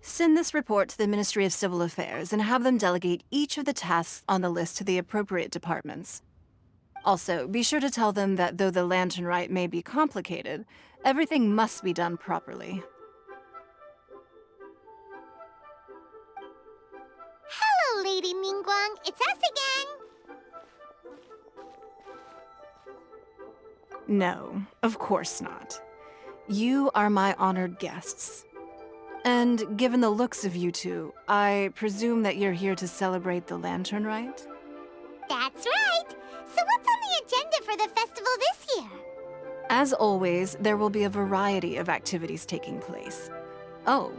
Send this report to the Ministry of Civil Affairs and have them delegate each of the tasks on the list to the appropriate departments. Also, be sure to tell them that though the lantern rite may be complicated, everything must be done properly. Hello, Lady Ningguang. It's us again. No, of course not. You are my honored guests. And given the looks of you two, I presume that you're here to celebrate the lantern rite? That's right. So what's on the agenda for the festival this year? As always, there will be a variety of activities taking place. Oh,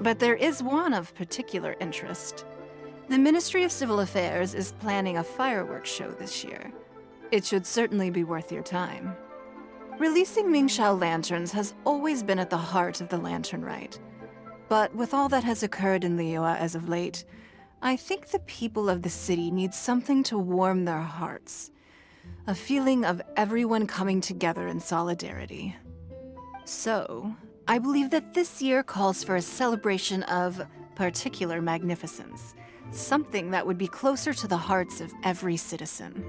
but there is one of particular interest. The Ministry of Civil Affairs is planning a fireworks show this year. It should certainly be worth your time. Releasing Mingxiao lanterns has always been at the heart of the lantern rite. But with all that has occurred in Liyue as of late, I think the people of the city need something to warm their hearts. A feeling of everyone coming together in solidarity. So, I believe that this year calls for a celebration of particular magnificence, something that would be closer to the hearts of every citizen.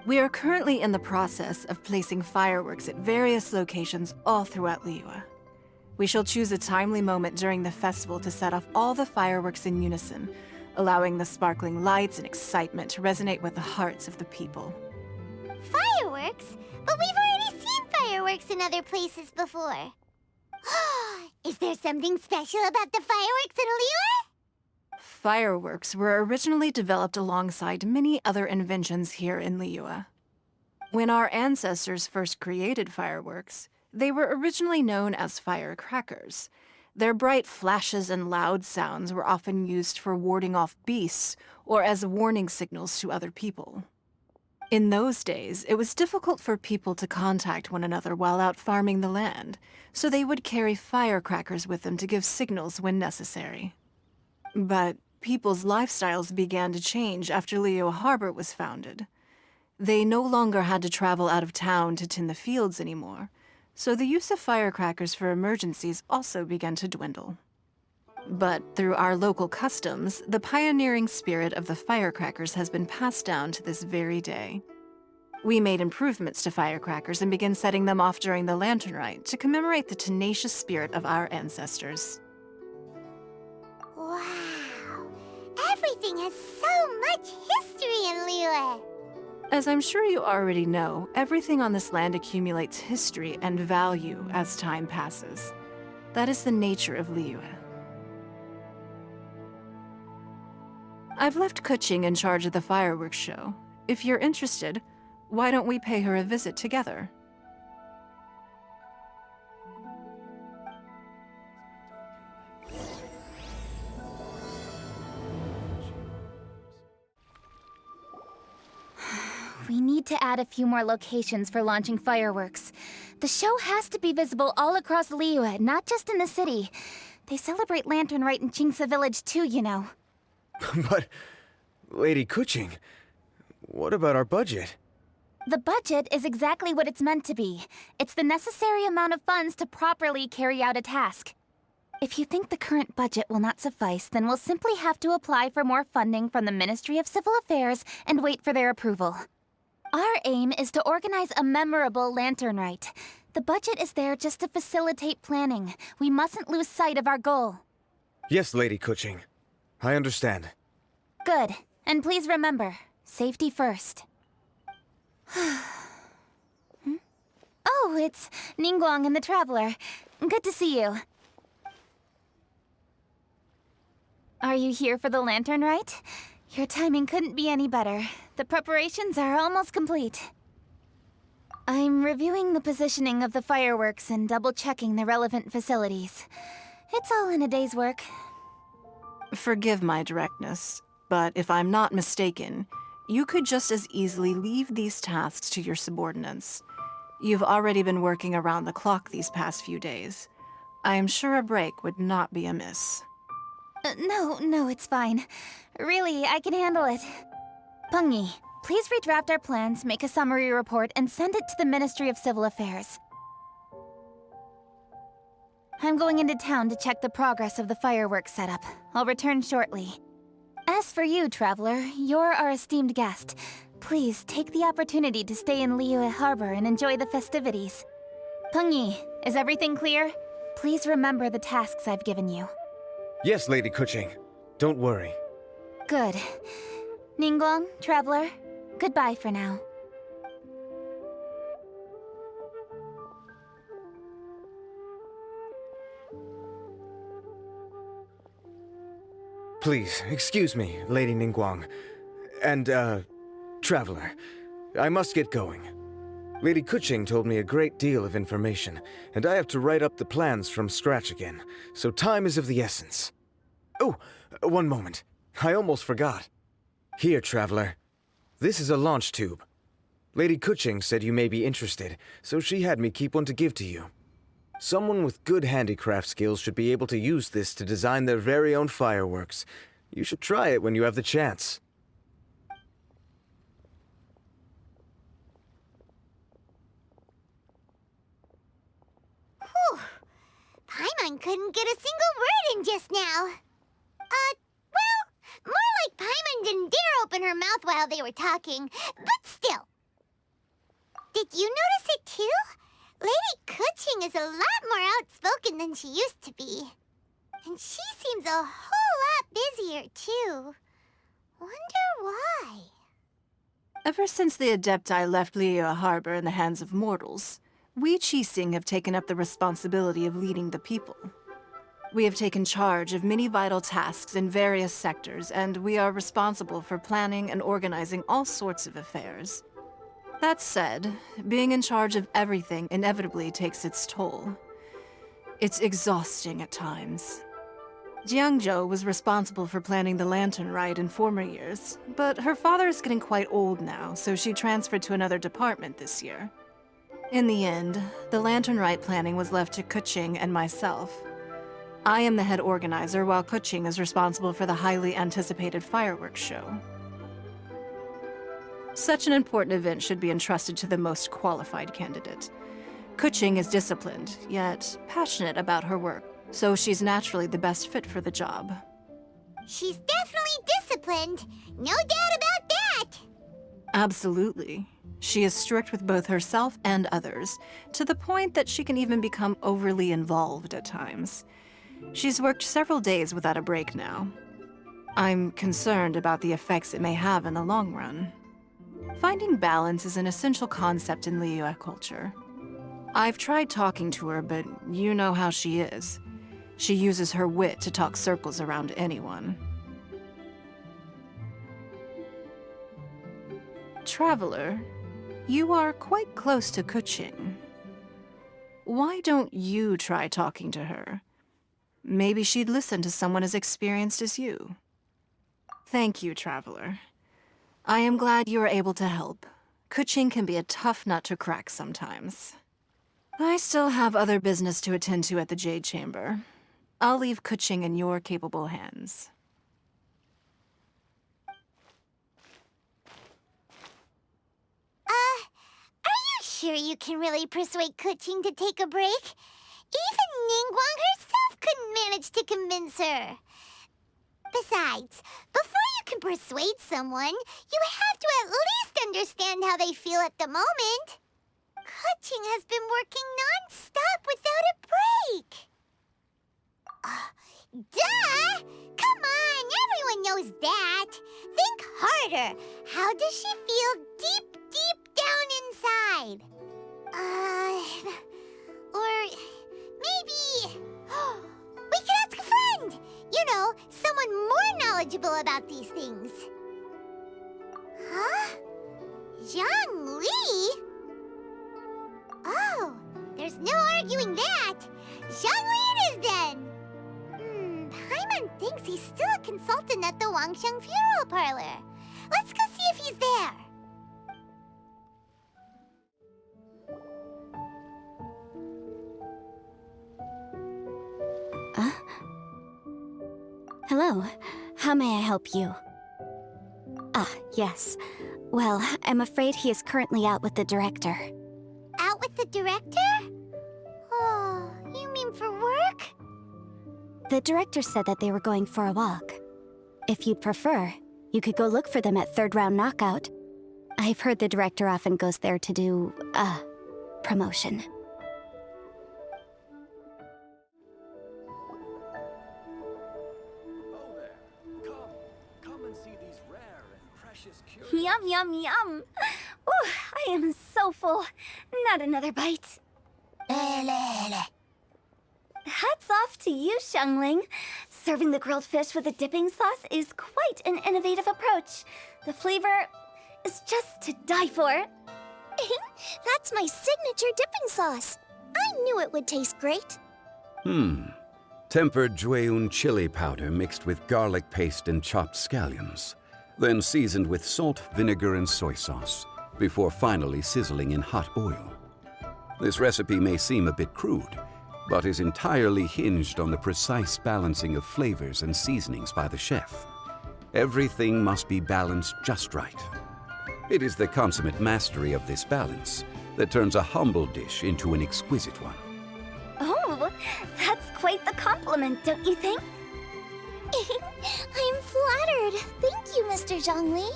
We are currently in the process of placing fireworks at various locations all throughout Liyue. We shall choose a timely moment during the festival to set off all the fireworks in unison, allowing the sparkling lights and excitement to resonate with the hearts of the people. Fireworks? But we've already seen fireworks in other places before. Is there something special about the fireworks in Liyue? Fireworks were originally developed alongside many other inventions here in Liyue. When our ancestors first created fireworks, they were originally known as firecrackers. Their bright flashes and loud sounds were often used for warding off beasts or as warning signals to other people. In those days, it was difficult for people to contact one another while out farming the land, so they would carry firecrackers with them to give signals when necessary. But people's lifestyles began to change after Liyue Harbor was founded. They no longer had to travel out of town to tend the fields anymore, so the use of firecrackers for emergencies also began to dwindle. But through our local customs, the pioneering spirit of the firecrackers has been passed down to this very day. We made improvements to firecrackers and began setting them off during the lantern rite to commemorate the tenacious spirit of our ancestors. Wow! Everything has so much history in Liyue! As I'm sure you already know, everything on this land accumulates history and value as time passes. That is the nature of Liyue. I've left Kuching in charge of the fireworks show. If you're interested, why don't we pay her a visit together? We need to add a few more locations for launching fireworks. The show has to be visible all across Liyue, not just in the city. They celebrate Lantern Rite in Qingce Village too, you know. But, Lady Kuching, what about our budget? The budget is exactly what it's meant to be. It's the necessary amount of funds to properly carry out a task. If you think the current budget will not suffice, then we'll simply have to apply for more funding from the Ministry of Civil Affairs and wait for their approval. Our aim is to organize a memorable Lantern Rite. The budget is there just to facilitate planning. We mustn't lose sight of our goal. Yes, Lady Kuching. I understand. Good. And please remember, safety first. Hmm? Oh, it's Ningguang and the Traveler. Good to see you. Are you here for the Lantern Rite? Your timing couldn't be any better. The preparations are almost complete. I'm reviewing the positioning of the fireworks and double-checking the relevant facilities. It's all in a day's work. Forgive my directness, but if I'm not mistaken, you could just as easily leave these tasks to your subordinates. You've already been working around the clock these past few days. I am sure a break would not be amiss. No, it's fine. Really, I can handle it. Pengyi, please redraft our plans, make a summary report, and send it to the Ministry of Civil Affairs. I'm going into town to check the progress of the fireworks setup. I'll return shortly. As for you, Traveler, you're our esteemed guest. Please take the opportunity to stay in Liyue Harbor and enjoy the festivities. Pengyi, is everything clear? Please remember the tasks I've given you. Yes, Lady Kuching. Don't worry. Good. Ningguang, Traveler, goodbye for now. Please, excuse me, Lady Ningguang. And, Traveler. I must get going. Lady Kuching told me a great deal of information, and I have to write up the plans from scratch again, so time is of the essence. Oh, one moment. I almost forgot. Here, Traveler. This is a launch tube. Lady Kuching said you may be interested, so she had me keep one to give to you. Someone with good handicraft skills should be able to use this to design their very own fireworks. You should try it when you have the chance. Whew. Paimon couldn't get a single word in just now. Well, more like Paimon didn't dare open her mouth while they were talking, but still. Did you notice it too? Lady Kuching is a lot more outspoken than she used to be. And she seems a whole lot busier too. Wonder why? Ever since the Adepti left Liyue Harbor in the hands of mortals, we Qixing have taken up the responsibility of leading the people. We have taken charge of many vital tasks in various sectors, and we are responsible for planning and organizing all sorts of affairs. That said, being in charge of everything inevitably takes its toll. It's exhausting at times. Jiangzhou was responsible for planning the lantern ride in former years, but her father is getting quite old now, so she transferred to another department this year. In the end, the lantern ride planning was left to Kuching and myself. I am the head organizer, while Kuching is responsible for the highly anticipated fireworks show. Such an important event should be entrusted to the most qualified candidate. Kuching is disciplined, yet passionate about her work, so she's naturally the best fit for the job. She's definitely disciplined. No doubt about that. Absolutely. She is strict with both herself and others, to the point that she can even become overly involved at times. She's worked several days without a break now. I'm concerned about the effects it may have in the long run. Finding balance is an essential concept in Liyue culture. I've tried talking to her, but you know how she is. She uses her wit to talk circles around anyone. Traveler, you are quite close to Kuching. Why don't you try talking to her? Maybe she'd listen to someone as experienced as you. Thank you, Traveler. I am glad you were able to help. Kuching can be a tough nut to crack sometimes. I still have other business to attend to at the Jade Chamber. I'll leave Kuching in your capable hands. Are you sure you can really persuade Kuching to take a break? Even Ningguang herself couldn't manage to convince her. Besides, before you can persuade someone, you have to at least understand how they feel at the moment. Kuching has been working non-stop without a break. Duh! Come on, everyone knows that. Think harder. How does she feel deep, deep down inside? Or maybe... we could ask a friend! You know, someone more knowledgeable about these things. Huh? Zhang Li? Oh, there's no arguing that. Zhang Li it is then. Paimon thinks he's still a consultant at the Wangsheng Funeral Parlor. Let's go see if he's there. Hello. How may I help you? Ah, yes. Well, I'm afraid he is currently out with the director. Out with the director? Oh, you mean for work? The director said that they were going for a walk. If you'd prefer, you could go look for them at Third Round Knockout. I've heard the director often goes there to do, promotion. Yum, yum, yum. Ooh, I am so full. Not another bite. Hats off to you, Xiangling. Serving the grilled fish with a dipping sauce is quite an innovative approach. The flavor is just to die for. That's my signature dipping sauce. I knew it would taste great. Tempered Jueyun chili powder mixed with garlic paste and chopped scallions, then seasoned with salt, vinegar, and soy sauce, before finally sizzling in hot oil. This recipe may seem a bit crude, but is entirely hinged on the precise balancing of flavors and seasonings by the chef. Everything must be balanced just right. It is the consummate mastery of this balance that turns a humble dish into an exquisite one. Oh, that's quite the compliment, don't you think? I'm flattered. Thank you, Mr. Zhongli.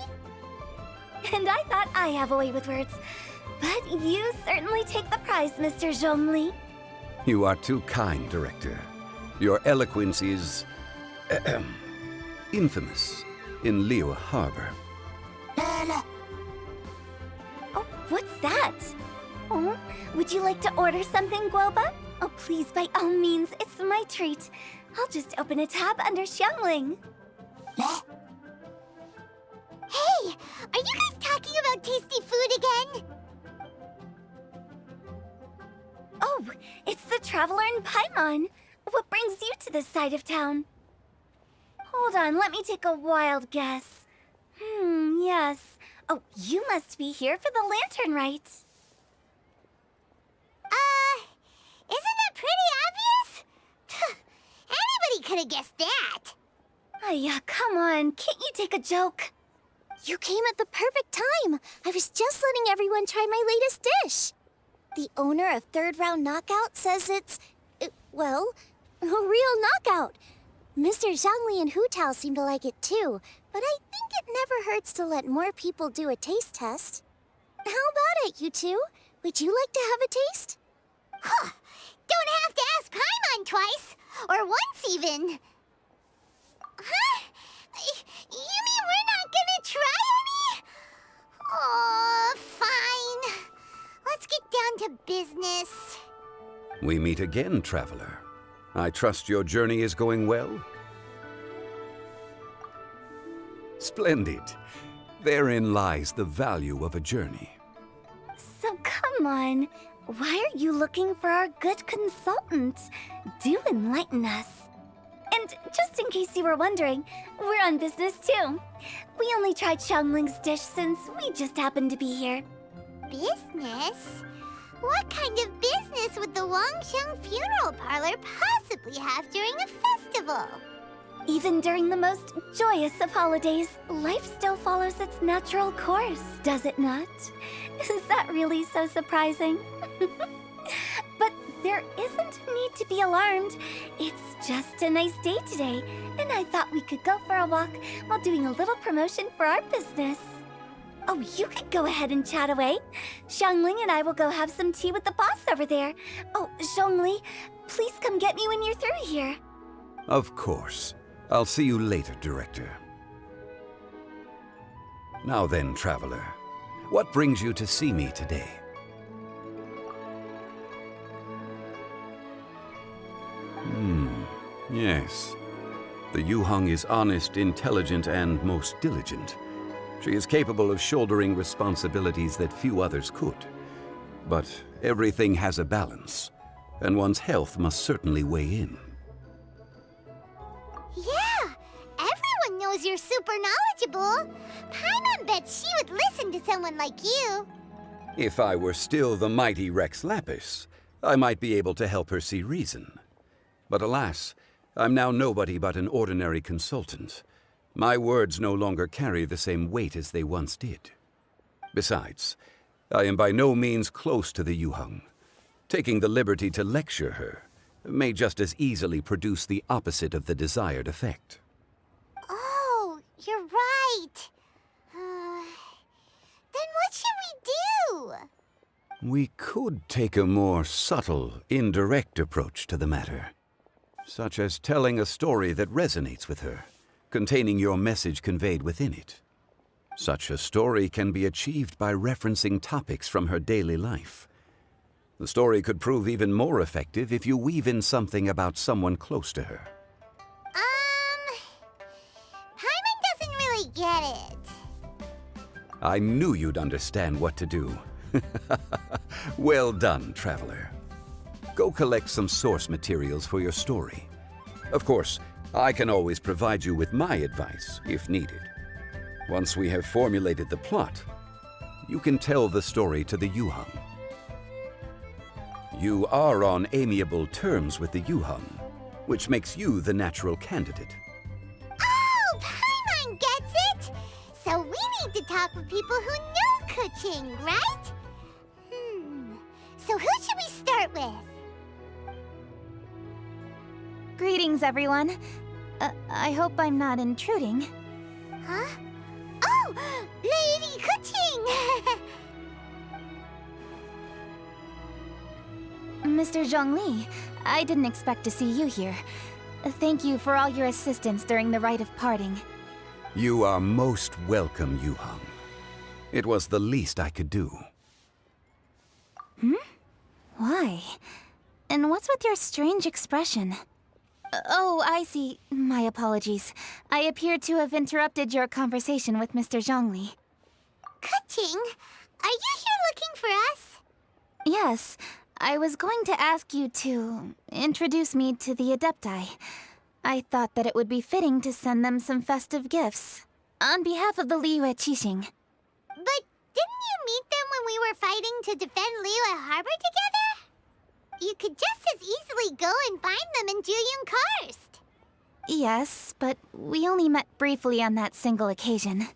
And I thought I have a way with words. But you certainly take the prize, Mr. Zhongli. You are too kind, Director. Your eloquence is infamous in Liyue Harbor. Oh, what's that? Oh, would you like to order something, Guoba? Oh, please, by all means, it's my treat. I'll just open a tab under Xiangling. Hey, are you guys talking about tasty food again? Oh, it's the Traveler in Paimon. What brings you to this side of town? Hold on, let me take a wild guess. Yes. Oh, you must be here for the lantern rite. Isn't that pretty obvious? Anybody could have guessed that. Yeah, come on, can't you take a joke? You came at the perfect time. I was just letting everyone try my latest dish. The owner of Third Round Knockout says it's, well, a real knockout. Mr. Zhongli and Hu Tao seem to like it too, but I think it never hurts to let more people do a taste test. How about it, you two? Would you like to have a taste? Huh. Don't have to ask Paimon twice, or once even. Huh? You mean we're not gonna try any? Oh, fine. Let's get down to business. We meet again, Traveler. I trust your journey is going well? Splendid. Therein lies the value of a journey. So come on, why are you looking for our good consultant? Do enlighten us. And just in case you were wondering, we're on business too. We only tried Xiangling's dish since we just happened to be here. Business? What kind of business would the Wangxiang funeral parlor possibly have during a festival? Even during the most joyous of holidays, life still follows its natural course, does it not? Is that really so surprising? But there isn't need to be alarmed. It's just a nice day today, and I thought we could go for a walk while doing a little promotion for our business. Oh, you could go ahead and chat away. Xiangling and I will go have some tea with the boss over there. Oh, Zhongli, please come get me when you're through here. Of course. I'll see you later, Director. Now then, Traveler, what brings you to see me today? Yes. The Yuheng is honest, intelligent, and most diligent. She is capable of shouldering responsibilities that few others could. But everything has a balance, and one's health must certainly weigh in. Yeah, everyone knows you're super knowledgeable. Paimon bets she would listen to someone like you. If I were still the mighty Rex Lapis, I might be able to help her see reason. But alas, I'm now nobody but an ordinary consultant. My words no longer carry the same weight as they once did. Besides, I am by no means close to the Yuheng. Taking the liberty to lecture her, may just as easily produce the opposite of the desired effect. Oh, you're right. Then what should we do? We could take a more subtle, indirect approach to the matter, such as telling a story that resonates with her, containing your message conveyed within it. Such a story can be achieved by referencing topics from her daily life. The story could prove even more effective if you weave in something about someone close to her. Paimon doesn't really get it. I knew you'd understand what to do. Well done, Traveler. Go collect some source materials for your story. Of course, I can always provide you with my advice if needed. Once we have formulated the plot, you can tell the story to the Yuhang. You are on amiable terms with the Yuhang, which makes you the natural candidate. Oh, Paimon gets it! So we need to talk with people who know Kuching, right? So who should we start with? Greetings, everyone. I hope I'm not intruding. Huh? Oh! Lady Kuching! Mr. Zhongli, I didn't expect to see you here. Thank you for all your assistance during the rite of parting. You are most welcome, Yuhang. It was the least I could do. Why? And what's with your strange expression? Oh, I see. My apologies. I appear to have interrupted your conversation with Mr. Zhongli. Kuching, are you here looking for us? Yes, I was going to ask you to introduce me to the Adepti. I thought that it would be fitting to send them some festive gifts. On behalf of the Liyue Qixing. But didn't you meet them when we were fighting to defend Liyue Harbor together? You could just as easily go and find them in Juyun Karst. Yes, but we only met briefly on that single occasion.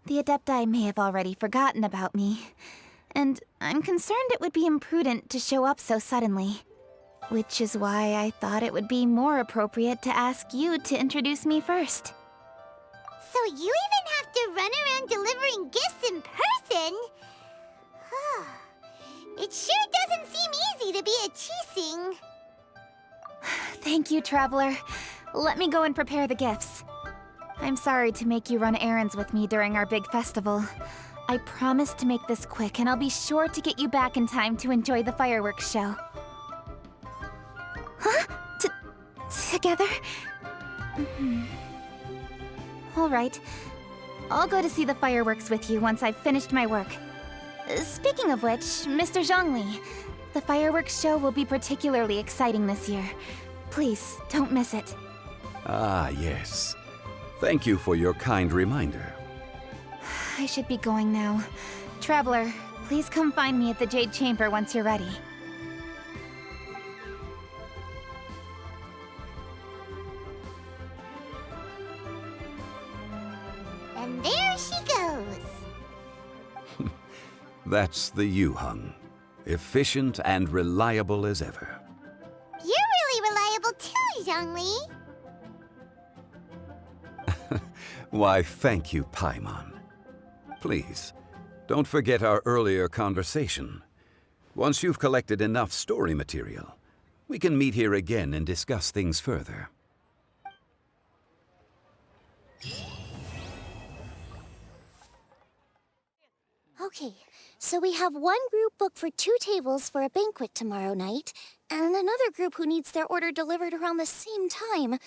The Adepti may have already forgotten about me. And I'm concerned it would be imprudent to show up so suddenly. Which is why I thought it would be more appropriate to ask you to introduce me first. So you even have to run around delivering gifts in person? It sure doesn't seem easy to be a Qixing. Thank you, Traveler. Let me go and prepare the gifts. I'm sorry to make you run errands with me during our big festival. I promise to make this quick, and I'll be sure to get you back in time to enjoy the fireworks show. Huh? Together? All right. I'll go to see the fireworks with you once I've finished my work. Speaking of which, Mr. Zhongli, the fireworks show will be particularly exciting this year. Please, don't miss it. Ah, yes. Thank you for your kind reminder. I should be going now. Traveler, please come find me at the Jade Chamber once you're ready. And there she goes. That's the Yuhang. Efficient and reliable as ever. You're really reliable too, Zhongli. Why, thank you, Paimon. Please, don't forget our earlier conversation. Once you've collected enough story material, we can meet here again and discuss things further. Okay, so we have one group booked for 2 tables for a banquet tomorrow night, and another group who needs their order delivered around the same time.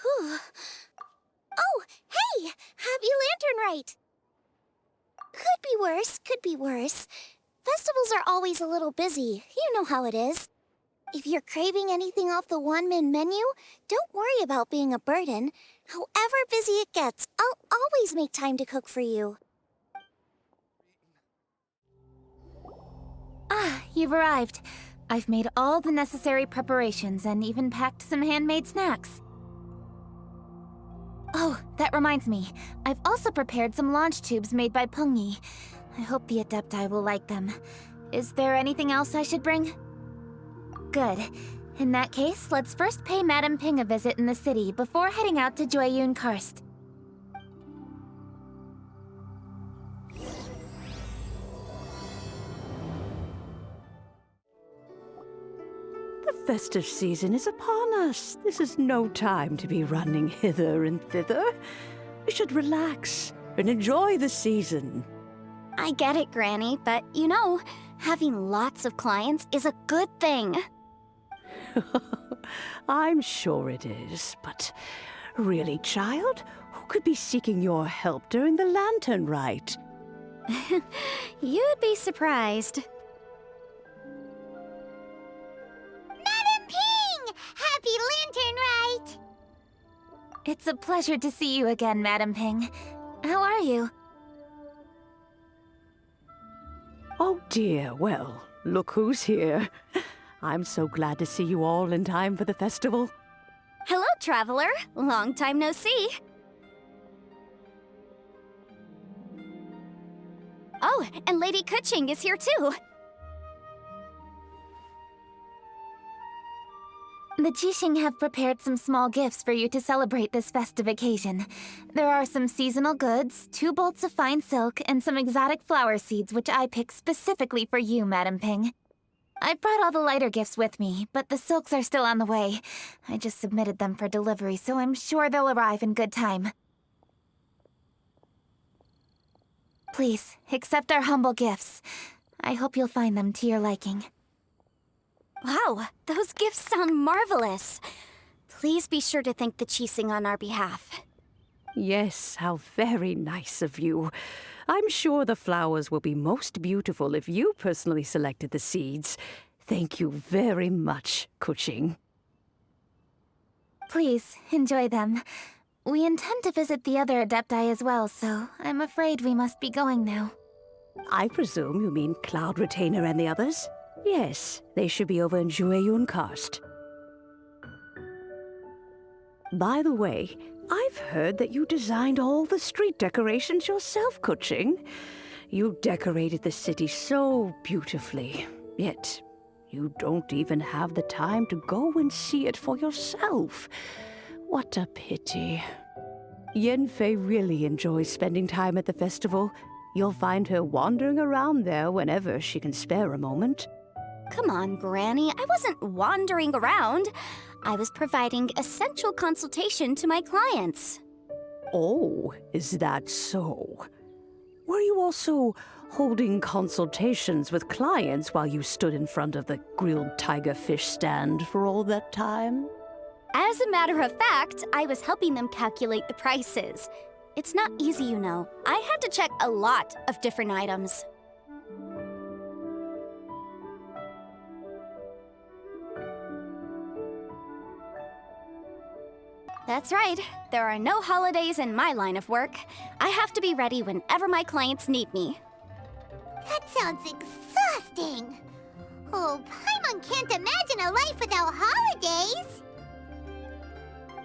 Whew. Oh, hey! Happy Lantern Rite! Could be worse, could be worse. Festivals are always a little busy, you know how it is. If you're craving anything off the one-min menu, don't worry about being a burden. However busy it gets, I'll always make time to cook for you. Ah, you've arrived. I've made all the necessary preparations and even packed some handmade snacks. Oh, that reminds me. I've also prepared some launch tubes made by Pengyi. I hope the Adepti will like them. Is there anything else I should bring? Good. In that case, let's first pay Madame Ping a visit in the city before heading out to Jueyun Karst. The festive season is upon us. This is no time to be running hither and thither. We should relax and enjoy the season. I get it, Granny, but you know, having lots of clients is a good thing. I'm sure it is, but really, child, who could be seeking your help during the lantern rite? You'd be surprised. Madam Ping! Happy Lantern Rite! It's a pleasure to see you again, Madame Ping. How are you? Oh dear, well, look who's here. I'm so glad to see you all in time for the festival. Hello, traveler. Long time no see. Oh, and Lady Kuching is here too. The Jixing have prepared some small gifts for you to celebrate this festive occasion. There are some seasonal goods, 2 bolts of fine silk, and some exotic flower seeds which I picked specifically for you, Madame Ping. I brought all the lighter gifts with me, but the silks are still on the way. I just submitted them for delivery, so I'm sure they'll arrive in good time. Please, accept our humble gifts. I hope you'll find them to your liking. Wow, those gifts sound marvelous. Please be sure to thank the Jixing on our behalf. Yes, how very nice of you. I'm sure the flowers will be most beautiful if you personally selected the seeds. Thank you very much, Kuching. Please, enjoy them. We intend to visit the other Adepti as well, so I'm afraid we must be going now. I presume you mean Cloud Retainer and the others? Yes, they should be over in Jueyun Karst. By the way, I've heard that you designed all the street decorations yourself, Kuching. You decorated the city so beautifully, yet you don't even have the time to go and see it for yourself. What a pity. Yanfei really enjoys spending time at the festival. You'll find her wandering around there whenever she can spare a moment. Come on, Granny. I wasn't wandering around. I was providing essential consultation to my clients. Oh, is that so? Were you also holding consultations with clients while you stood in front of the grilled tiger fish stand for all that time? As a matter of fact, I was helping them calculate the prices. It's not easy, you know. I had to check a lot of different items. That's right. There are no holidays in my line of work. I have to be ready whenever my clients need me. That sounds exhausting. Oh, Paimon can't imagine a life without holidays.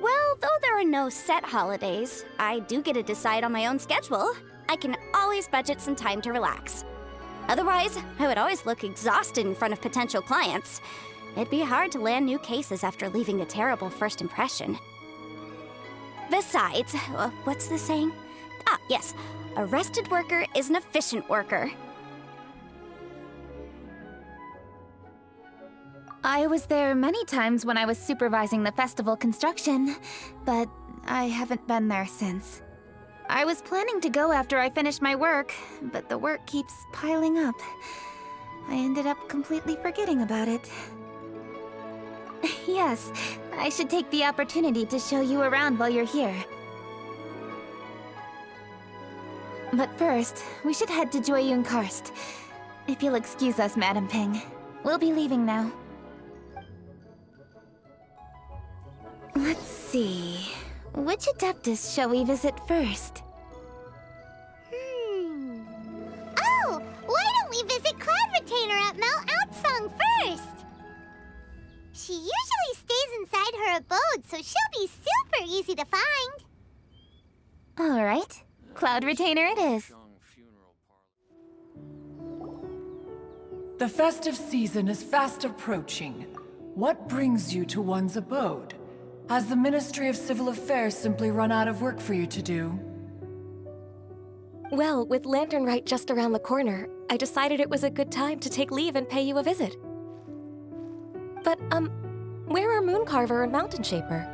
Well, though there are no set holidays, I do get to decide on my own schedule. I can always budget some time to relax. Otherwise, I would always look exhausted in front of potential clients. It'd be hard to land new cases after leaving a terrible first impression. Besides, what's the saying? Ah, yes. A rested worker is an efficient worker. I was there many times when I was supervising the festival construction, but I haven't been there since. I was planning to go after I finished my work, but the work keeps piling up. I ended up completely forgetting about it. Yes, I should take the opportunity to show you around while you're here. But first, we should head to Jueyun Karst. If you'll excuse us, Madame Ping. We'll be leaving now. Let's see... Which Adeptus shall we visit first? Oh, why don't we visit Cloud Retainer at Mount Outsong first? She usually stays inside her abode, so she'll be super easy to find. All right. Cloud Retainer it is. The festive season is fast approaching. what brings you to one's abode? Has the Ministry of Civil Affairs simply run out of work for you to do? Well, with Lantern Rite just around the corner, I decided it was a good time to take leave and pay you a visit. But, where are Mooncarver and Mountain Shaper?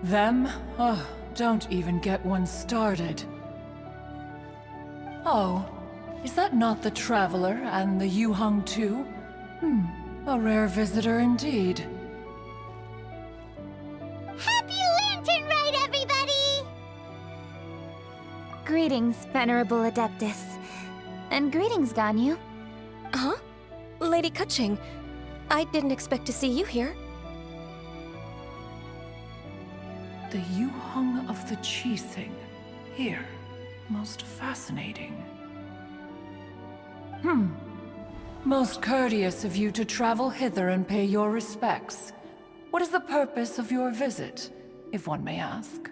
Them? Oh, don't even get one started. Oh, is that not the Traveler and the Yuheng too? A rare visitor indeed. Happy Lantern Rite, everybody! Greetings, Venerable Adeptus. And greetings, Ganyu. Huh? Lady Kuching, I didn't expect to see you here. The Yuheng of the Qixing. Here. Most fascinating. Most courteous of you to travel hither and pay your respects. What is the purpose of your visit, if one may ask?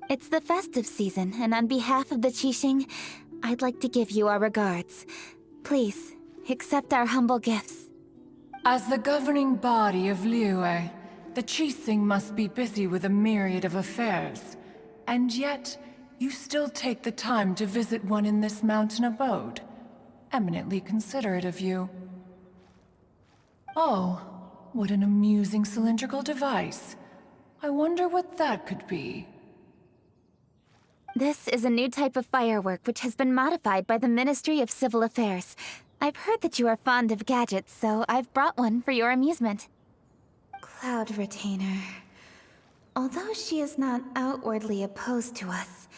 It's the festive season, and on behalf of the Qixing, I'd like to give you our regards. Please, accept our humble gifts. As the governing body of Liyue, the Qixing must be busy with a myriad of affairs. And yet, you still take the time to visit one in this mountain abode. Eminently considerate of you. Oh, what an amusing cylindrical device. I wonder what that could be. This is a new type of firework which has been modified by the Ministry of Civil Affairs. I've heard that you are fond of gadgets, so I've brought one for your amusement. Cloud Retainer. Although she is not outwardly opposed to us,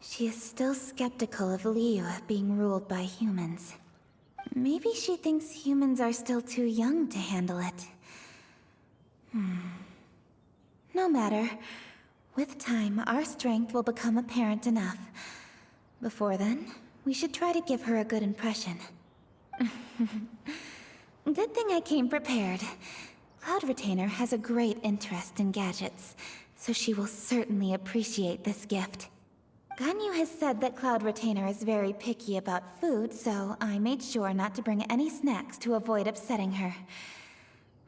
she is still skeptical of Liyue being ruled by humans. Maybe she thinks humans are still too young to handle it. No matter. With time, our strength will become apparent enough. Before then, we should try to give her a good impression. Good thing I came prepared. Cloud Retainer has a great interest in gadgets, so she will certainly appreciate this gift. Ganyu has said that Cloud Retainer is very picky about food, so I made sure not to bring any snacks to avoid upsetting her.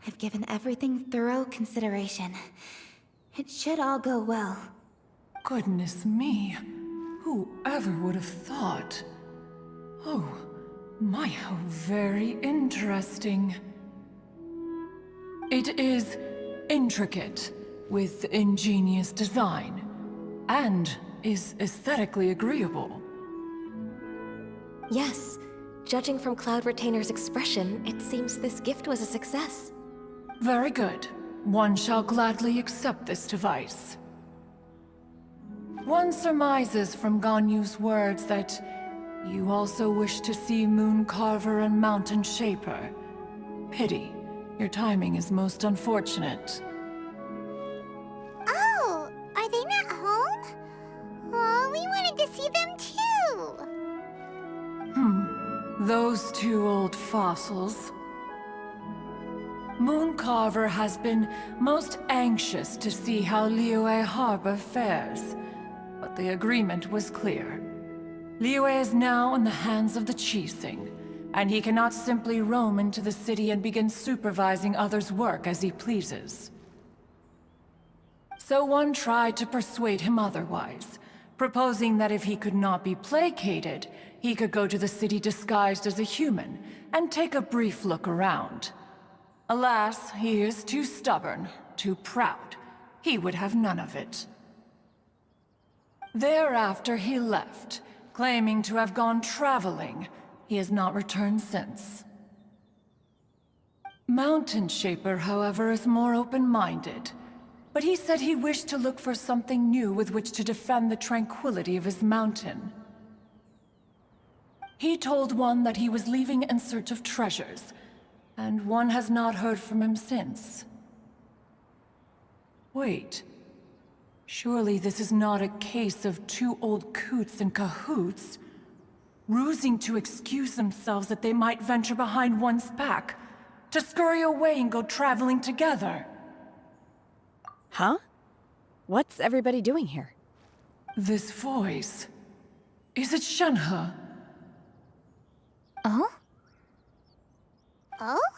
I've given everything thorough consideration. It should all go well. Goodness me. Whoever would have thought? Oh, my, how very interesting. It is intricate, with ingenious design, and is aesthetically agreeable. Yes, judging from Cloud Retainer's expression, it seems this gift was a success. Very good. One shall gladly accept this device. One surmises from Ganyu's words that you also wish to see Mooncarver and Mountain Shaper. Pity. Your timing is most unfortunate. Oh, are they not home? Oh, we wanted to see them too. Those two old fossils. Mooncarver has been most anxious to see how Liyue Harbor fares, but the agreement was clear. Liyue is now in the hands of the Qixing, and he cannot simply roam into the city and begin supervising others' work as he pleases. So one tried to persuade him otherwise, proposing that if he could not be placated, he could go to the city disguised as a human and take a brief look around. Alas, he is too stubborn, too proud. He would have none of it. Thereafter he left, claiming to have gone traveling. He has not returned since. Mountain Shaper, however, is more open-minded. But he said he wished to look for something new with which to defend the tranquility of his mountain. He told one that he was leaving in search of treasures, and one has not heard from him since. Wait. Surely this is not a case of two old coots in cahoots, rusing to excuse themselves that they might venture behind one's back, to scurry away and go traveling together. Huh? What's everybody doing here? This voice... Is it Shenhe? Oh? Oh?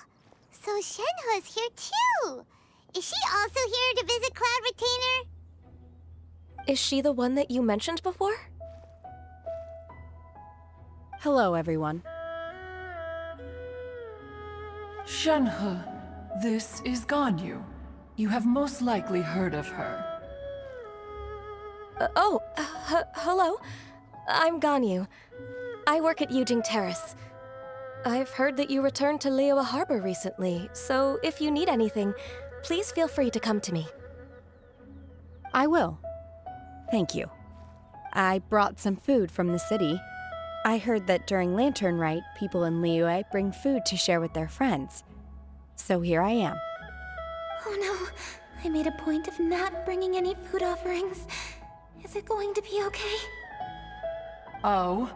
So Shenhe's here too! Is she also here to visit Cloud Retainer? Is she the one that you mentioned before? Hello, everyone. Shenhe, this is Ganyu. You have most likely heard of her. Hello. I'm Ganyu. I work at Yujing Terrace. I've heard that you returned to Liyue Harbor recently, so if you need anything, please feel free to come to me. I will. Thank you. I brought some food from the city. I heard that during Lantern Rite, people in Liyue bring food to share with their friends. So here I am. Oh no, I made a point of not bringing any food offerings. Is it going to be okay? Oh,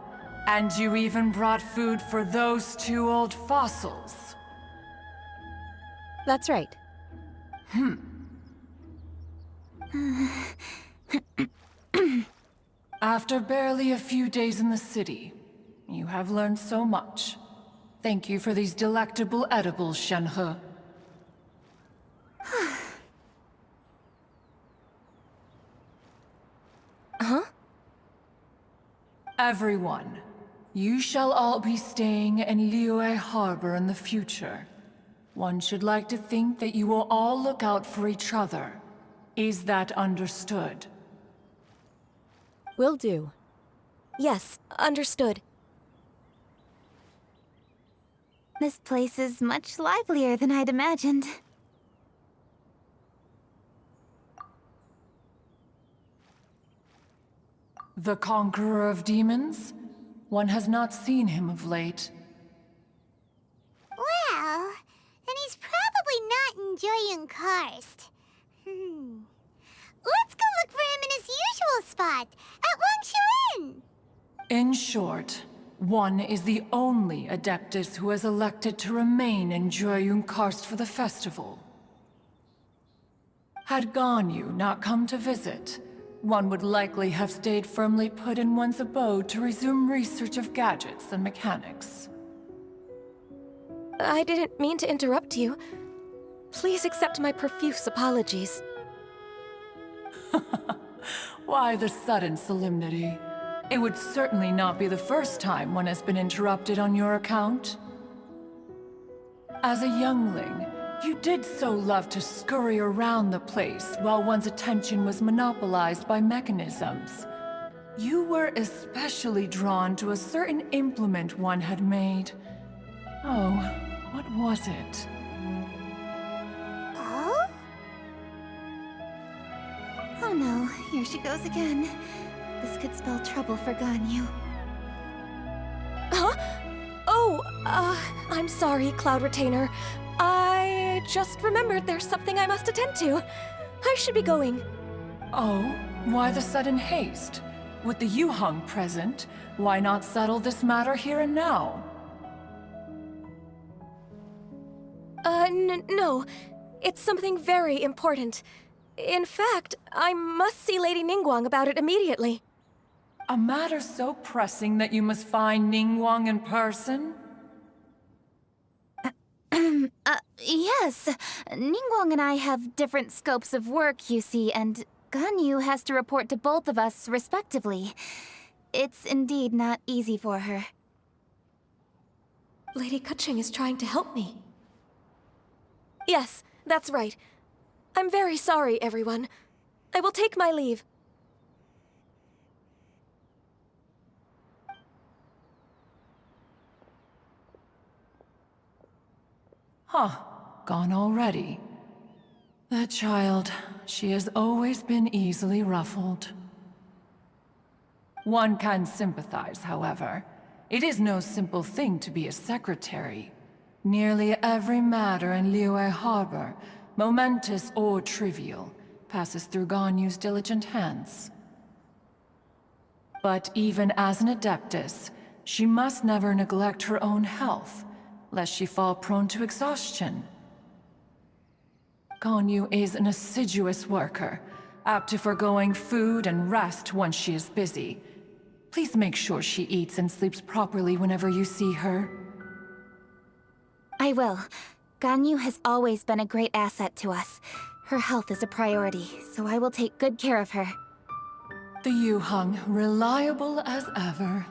and you even brought food for those two old fossils. That's right. After barely a few days in the city, you have learned so much. Thank you for these delectable edibles, Shenhe. Huh? Everyone, you shall all be staying in Liyue Harbor in the future. One should like to think that you will all look out for each other. Is that understood? Will do. Yes, understood. This place is much livelier than I'd imagined. The conqueror of demons? One has not seen him of late. Well, then he's probably not enjoying Karst. Let's go look for him in his usual spot, at Wangshu Inn! In short, one is the only Adeptus who has elected to remain in Joyun Karst for the festival. Had Ganyu not come to visit, one would likely have stayed firmly put in one's abode to resume research of gadgets and mechanics. I didn't mean to interrupt you. Please accept my profuse apologies. Why the sudden solemnity? It would certainly not be the first time one has been interrupted on your account. As a youngling, you did so love to scurry around the place while one's attention was monopolized by mechanisms. You were especially drawn to a certain implement one had made. Oh, what was it? Oh? Oh no, here she goes again. This could spell trouble for Ganyu. Huh? Oh, I'm sorry, Cloud Retainer. I just remembered there's something I must attend to. I should be going. Oh, why the sudden haste? With the Yuheng present, why not settle this matter here and now? No. It's something very important. In fact, I must see Lady Ningguang about it immediately. A matter so pressing that you must find Ningguang in person? Yes. Ningguang and I have different scopes of work, you see, and Ganyu has to report to both of us, respectively. It's indeed not easy for her. Lady Kuching is trying to help me. Yes, that's right. I'm very sorry, everyone. I will take my leave. Huh, gone already. That child, she has always been easily ruffled. One can sympathize, however. It is no simple thing to be a secretary. Nearly every matter in Liyue Harbor, momentous or trivial, passes through Ganyu's diligent hands. But even as an Adeptus, she must never neglect her own health, lest she fall prone to exhaustion. Ganyu is an assiduous worker, apt to foregoing food and rest once she is busy. Please make sure she eats and sleeps properly whenever you see her. I will. Ganyu has always been a great asset to us. Her health is a priority, so I will take good care of her. The Yuheng, reliable as ever.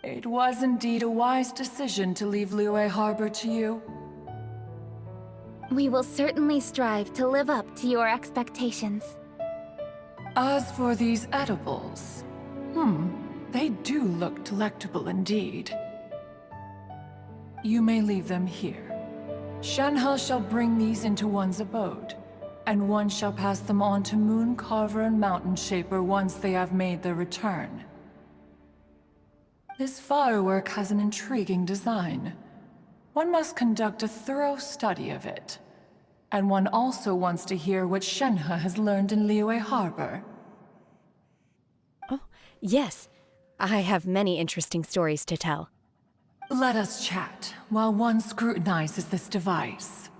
It was indeed a wise decision to leave Liyue Harbor to you. We will certainly strive to live up to your expectations. As for these edibles, they do look delectable indeed. You may leave them here. Shenhe shall bring these into one's abode, and one shall pass them on to Moon Carver and Mountain Shaper once they have made their return. This firework has an intriguing design. One must conduct a thorough study of it. And one also wants to hear what Shenhe has learned in Liyue Harbor. Oh, yes. I have many interesting stories to tell. Let us chat while one scrutinizes this device.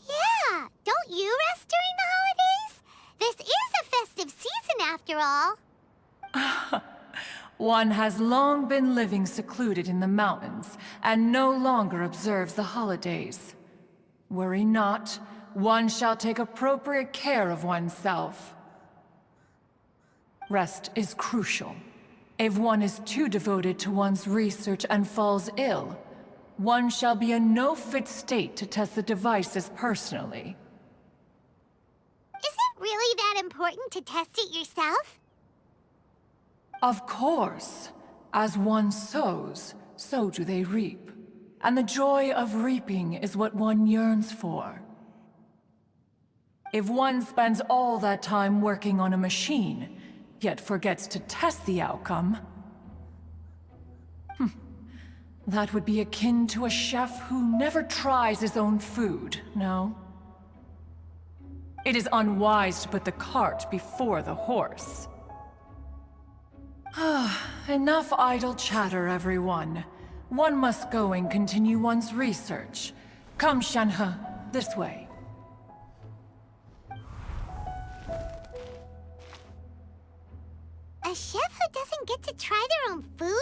Yeah, don't you rest during the holidays? This is a festive season after all. One has long been living secluded in the mountains and no longer observes the holidays. Worry not, one shall take appropriate care of oneself. Rest is crucial. If one is too devoted to one's research and falls ill, one shall be in no fit state to test the devices personally. Is it really that important to test it yourself? Of course. As one sows, so do they reap. And the joy of reaping is what one yearns for. If one spends all that time working on a machine, yet forgets to test the outcome, that would be akin to a chef who never tries his own food, no? It is unwise to put the cart before the horse. Enough idle chatter, everyone. One must go and continue one's research. Come, Shenhe, this way. A chef who doesn't get to try their own food?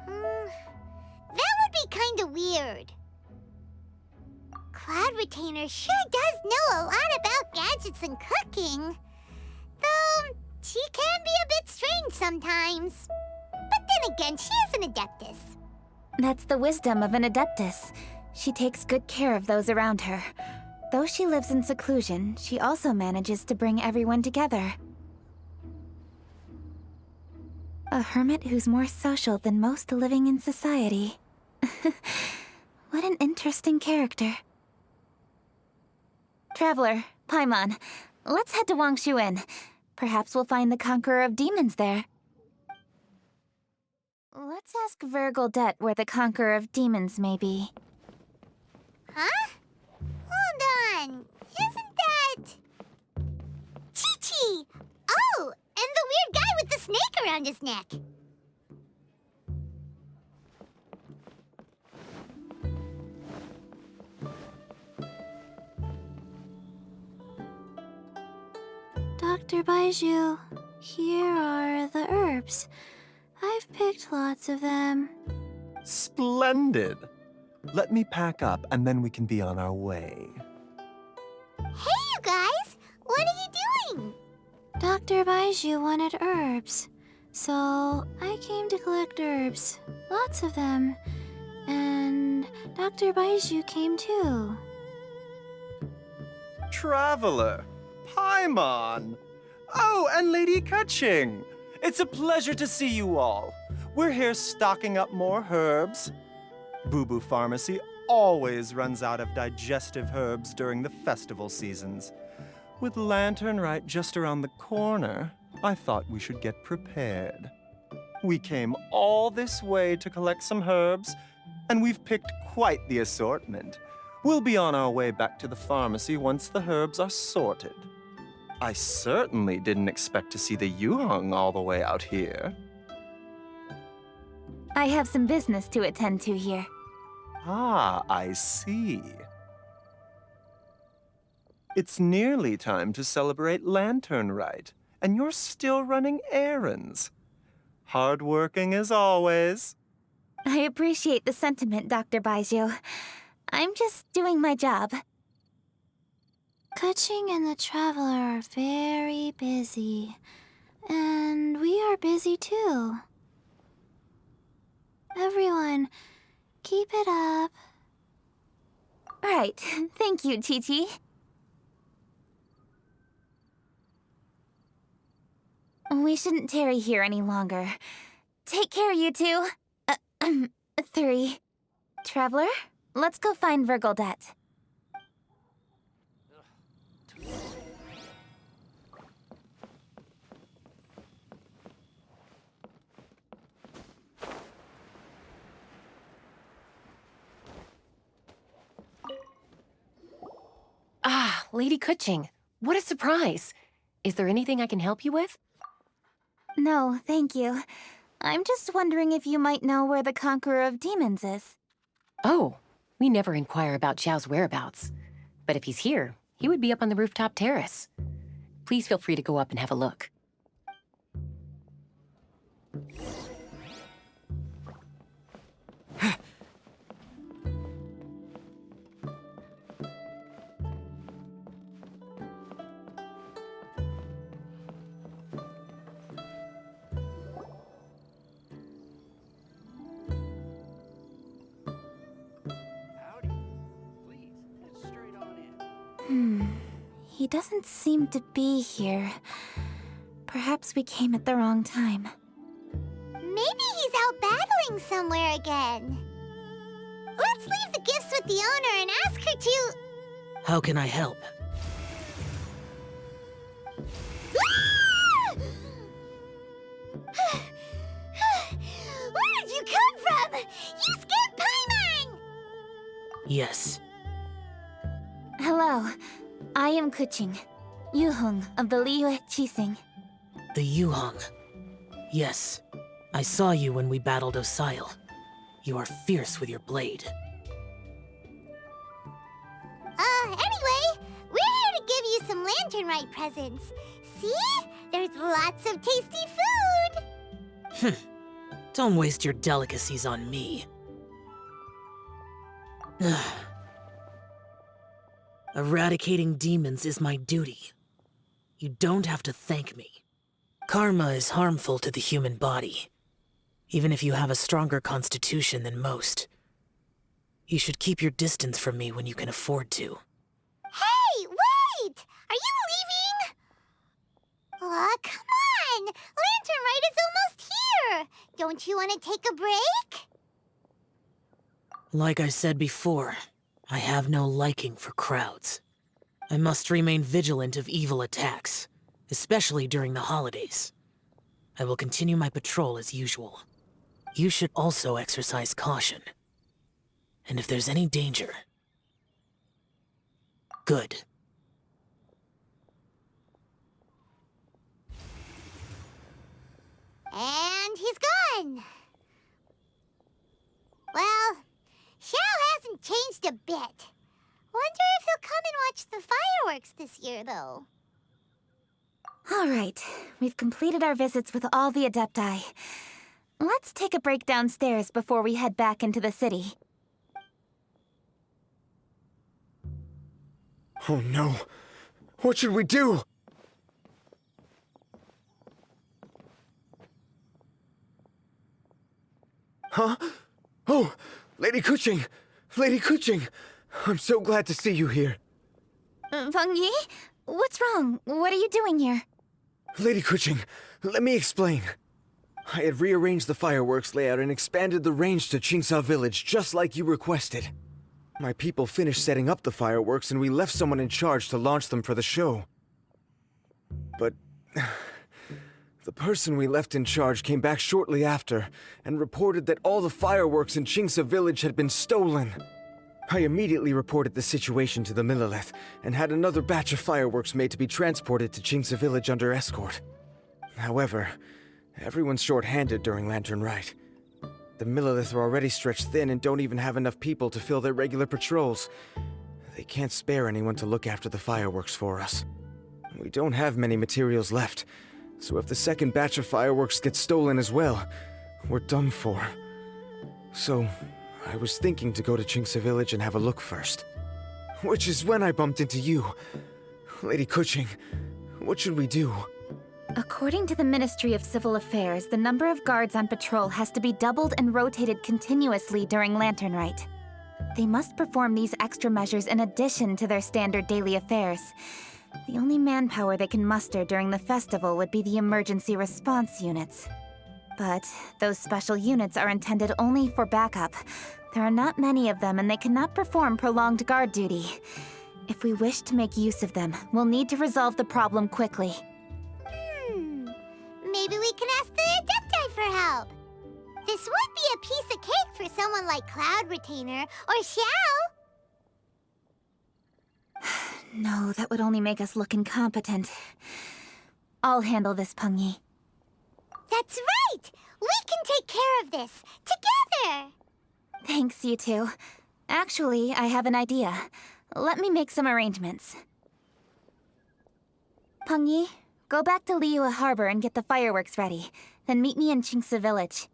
That would be kinda weird. Cloud Retainer sure does know a lot about gadgets and cooking. Though, she can be a bit strange sometimes. But then again, she is an Adeptus. That's the wisdom of an Adeptus. She takes good care of those around her. Though she lives in seclusion, she also manages to bring everyone together. A hermit who's more social than most living in society. What an interesting character. Traveler, Paimon, let's head to Wangshu Inn. Perhaps we'll find the Conqueror of Demons there. Let's ask Vergildet where the Conqueror of Demons may be. Huh? Hold on. Isn't that... Chi-Chi! Oh, and the weird guy with the snake around his neck. Dr. Baiju, here are the herbs. I've picked lots of them. Splendid! Let me pack up and then we can be on our way. Hey, you guys! What are you doing? Dr. Baiju wanted herbs, so I came to collect herbs. Lots of them. And Dr. Baiju came too. Traveler! Paimon! Oh, and Lady Kaching! It's a pleasure to see you all. We're here stocking up more herbs. Boo Boo Pharmacy always runs out of digestive herbs during the festival seasons. With Lantern right just around the corner, I thought we should get prepared. We came all this way to collect some herbs, and we've picked quite the assortment. We'll be on our way back to the pharmacy once the herbs are sorted. I certainly didn't expect to see the Yuheng all the way out here. I have some business to attend to here. Ah, I see. It's nearly time to celebrate Lantern Rite, and you're still running errands. Hardworking as always. I appreciate the sentiment, Dr. Baizhu. I'm just doing my job. Kuching and the Traveler are very busy. And we are busy too. Everyone, keep it up. Right. Thank you, Chi-Chi. We shouldn't tarry here any longer. Take care, you two. 3. Traveler, let's go find Virgoldet. Ah, Lady Kuching. What a surprise. Is there anything I can help you with? No, thank you. I'm just wondering if you might know where the Conqueror of Demons is. Oh, we never inquire about Xiao's whereabouts. But if he's here, he would be up on the rooftop terrace. Please feel free to go up and have a look. He doesn't seem to be here. Perhaps we came at the wrong time. Maybe he's out battling somewhere again. Let's leave the gifts with the owner and ask her to... How can I help? Where did you come from? You scared Paimon! Yes. Hello. I am Kuching, Yuhong of the Liyue Qixing. The Yuhong. Yes. I saw you when we battled Osile. You are fierce with your blade. Anyway, we're here to give you some Lantern Rite presents. See? There's lots of tasty food! Don't waste your delicacies on me. Eradicating demons is my duty. You don't have to thank me. Karma is harmful to the human body, even if you have a stronger constitution than most. You should keep your distance from me when you can afford to. Hey, wait! Are you leaving? Aw, come on! Lantern Rite is almost here! Don't you want to take a break? Like I said before, I have no liking for crowds. I must remain vigilant of evil attacks, especially during the holidays. I will continue my patrol as usual. You should also exercise caution. And if there's any danger... Good. And he's gone! Well, Xiao hasn't changed a bit. Wonder if he'll come and watch the fireworks this year, though. All right, we've completed our visits with all the Adepti. Let's take a break downstairs before we head back into the city. Oh no. What should we do? Huh? Oh, Lady Kuching! Lady Kuching! I'm so glad to see you here. Feng Yi? What's wrong? What are you doing here? Lady Kuching, let me explain. I had rearranged the fireworks layout and expanded the range to Qingsa Village just like you requested. My people finished setting up the fireworks and we left someone in charge to launch them for the show. But... the person we left in charge came back shortly after and reported that all the fireworks in Qingsa Village had been stolen. I immediately reported the situation to the Millelith and had another batch of fireworks made to be transported to Qingsa Village under escort. However, everyone's short-handed during Lantern Rite. The Millelith are already stretched thin and don't even have enough people to fill their regular patrols. they can't spare anyone to look after the fireworks for us. We don't have many materials left, so if the second batch of fireworks gets stolen as well, we're done for. So, I was thinking to go to Chinksa Village and have a look first. Which is when I bumped into you. Lady Kuching, what should we do? According to the Ministry of Civil Affairs, the number of guards on patrol has to be doubled and rotated continuously during Lantern Rite. They must perform these extra measures in addition to their standard daily affairs. The only manpower they can muster during the festival would be the emergency response units. But those special units are intended only for backup. There are not many of them, and they cannot perform prolonged guard duty. If we wish to make use of them, we'll need to resolve the problem quickly. Maybe we can ask the Adepti for help. This would be a piece of cake for someone like Cloud Retainer or Xiao. No, that would only make us look incompetent. I'll handle this, Pengyi. That's right! We can take care of this, together! Thanks, you two. Actually, I have an idea. Let me make some arrangements. Pengyi, go back to Liyue Harbor and get the fireworks ready. Then meet me in Chinksa Village.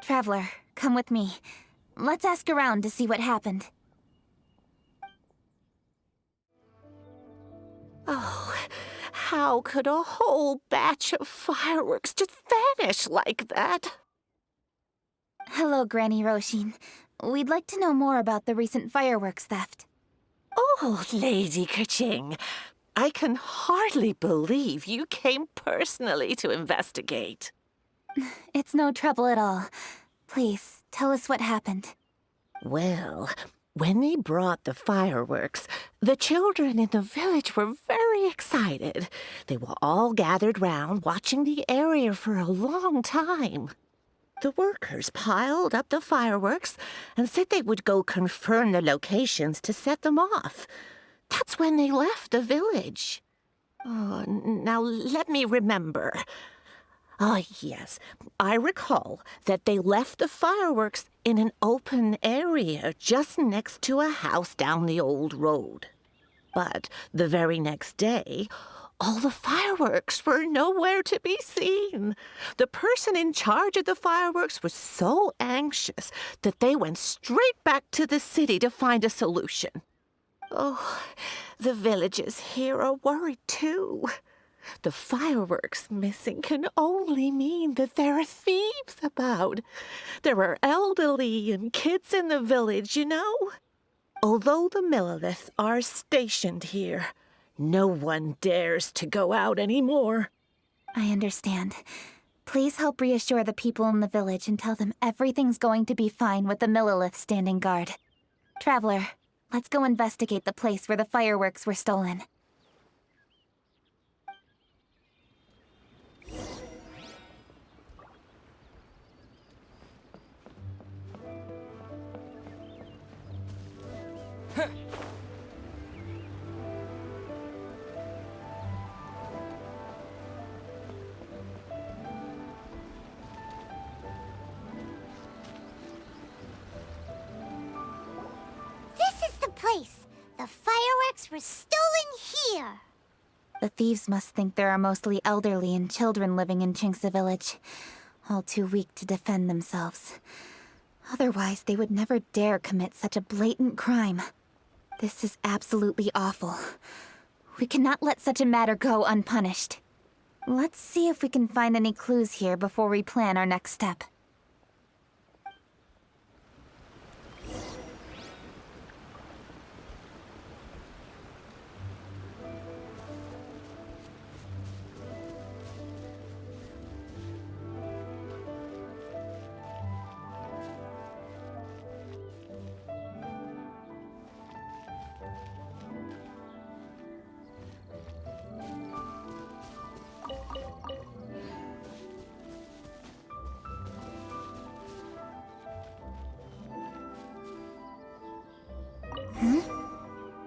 Traveler, come with me. Let's ask around to see what happened. Oh, how could a whole batch of fireworks just vanish like that? Hello, Granny Roshin. We'd like to know more about the recent fireworks theft. Oh, Lady Kuching, I can hardly believe you came personally to investigate. It's no trouble at all. Please, tell us what happened. Well, when they brought the fireworks, the children in the village were very excited. They were all gathered round, watching the area for a long time. The workers piled up the fireworks and said they would go confirm the locations to set them off. That's when they left the village. Oh, now let me remember. Ah, yes, I recall that they left the fireworks in an open area just next to a house down the old road. But the very next day, all the fireworks were nowhere to be seen. The person in charge of the fireworks was so anxious that they went straight back to the city to find a solution. Oh, the villagers here are worried too. The fireworks missing can only mean that there are thieves about. There are elderly and kids in the village, you know. Although the Millelith are stationed here, no one dares to go out anymore. I understand. Please help reassure the people in the village and tell them everything's going to be fine with the Millelith standing guard. Traveler, let's go investigate the place where the fireworks were stolen. Place. The fireworks were stolen here. The thieves must think there are mostly elderly and children living in Chinksa Village, all too weak to defend themselves. Otherwise, they would never dare commit such a blatant crime. This is absolutely awful. We cannot let such a matter go unpunished. Let's see if we can find any clues here before we plan our next step.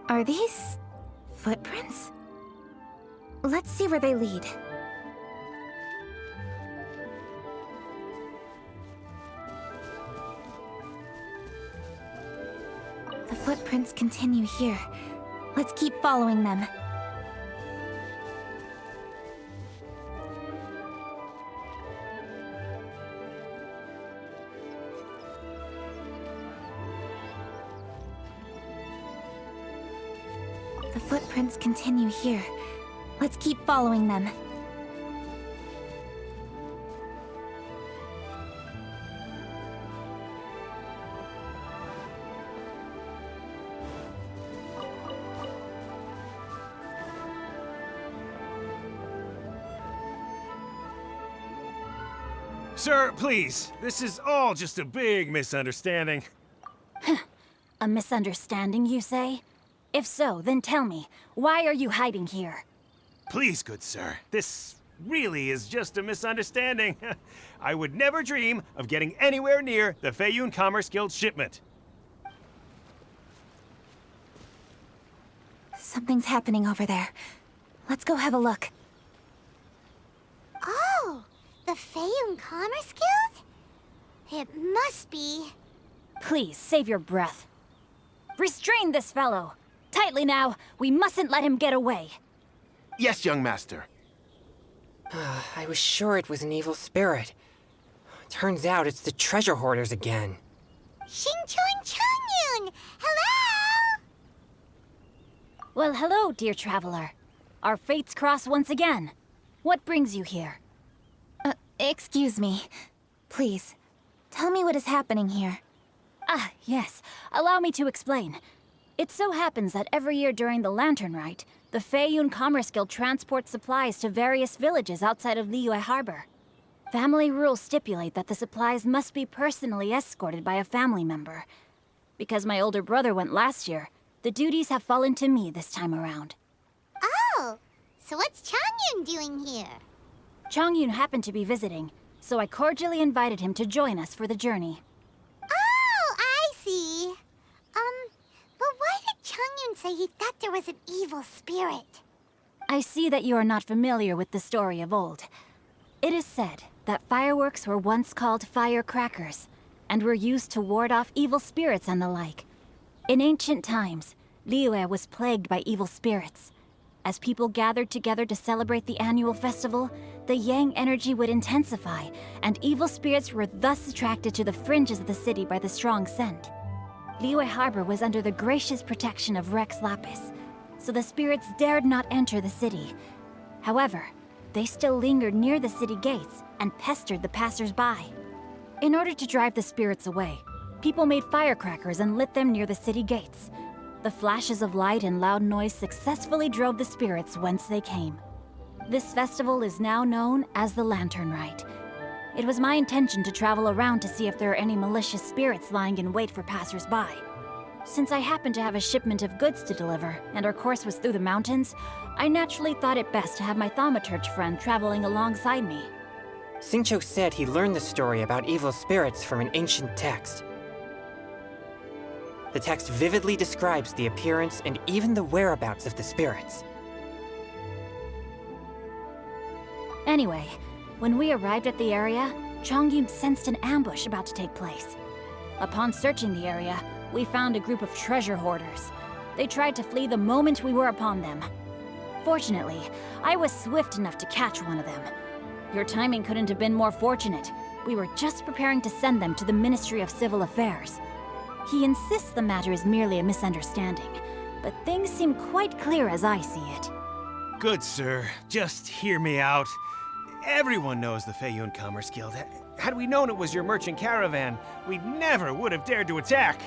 Are these footprints? Let's see where they lead. The The footprints continue here. Let's keep following them. The footprints continue here. Let's keep following them. Sir, please. This is all just a big misunderstanding. A misunderstanding, you say? If so, then tell me, why are you hiding here? Please, good sir. This really is just a misunderstanding. I would never dream of getting anywhere near the Feiyun Commerce Guild shipment. Something's happening over there. Let's go have a look. Oh, the Feiyun Commerce Guild? It must be. Please, save your breath. Restrain this fellow! Tightly now, we mustn't let him get away. Yes, young master. I was sure it was an evil spirit. Turns out it's the treasure hoarders again. Xingqiu and Changyun! Hello! Well, hello, dear traveler. Our fates cross once again. What brings you here? Excuse me. Please, tell me what is happening here. Ah, yes. Allow me to explain. It so happens that every year during the Lantern Rite, the Feiyun Commerce Guild transports supplies to various villages outside of Liyue Harbor. Family rules stipulate that the supplies must be personally escorted by a family member. Because my older brother went last year, the duties have fallen to me this time around. Oh, so what's Changyun doing here? Changyun happened to be visiting, so I cordially invited him to join us for the journey. Oh, I see. But why did Changyun say he thought there was an evil spirit? I see that you are not familiar with the story of old. It is said that fireworks were once called firecrackers, and were used to ward off evil spirits and the like. In ancient times, Liyue was plagued by evil spirits. As people gathered together to celebrate the annual festival, the yang energy would intensify, and evil spirits were thus attracted to the fringes of the city by the strong scent. Liyue Harbor was under the gracious protection of Rex Lapis, so the spirits dared not enter the city. However, they still lingered near the city gates and pestered the passers-by. In order to drive the spirits away, people made firecrackers and lit them near the city gates. The flashes of light and loud noise successfully drove the spirits whence they came. This festival is now known as the Lantern Rite. It was my intention to travel around to see if there are any malicious spirits lying in wait for passers-by. Since I happened to have a shipment of goods to deliver, and our course was through the mountains, I naturally thought it best to have my thaumaturge friend traveling alongside me. Xingqiu said he learned the story about evil spirits from an ancient text. The text vividly describes the appearance and even the whereabouts of the spirits. Anyway, when we arrived at the area, Changyun sensed an ambush about to take place. Upon searching the area, we found a group of treasure hoarders. They tried to flee the moment we were upon them. Fortunately, I was swift enough to catch one of them. Your timing couldn't have been more fortunate. We were just preparing to send them to the Ministry of Civil Affairs. He insists the matter is merely a misunderstanding, but things seem quite clear as I see it. Good sir, just hear me out. Everyone knows the Feiyun Commerce Guild. Had we known it was your merchant caravan, we never would have dared to attack.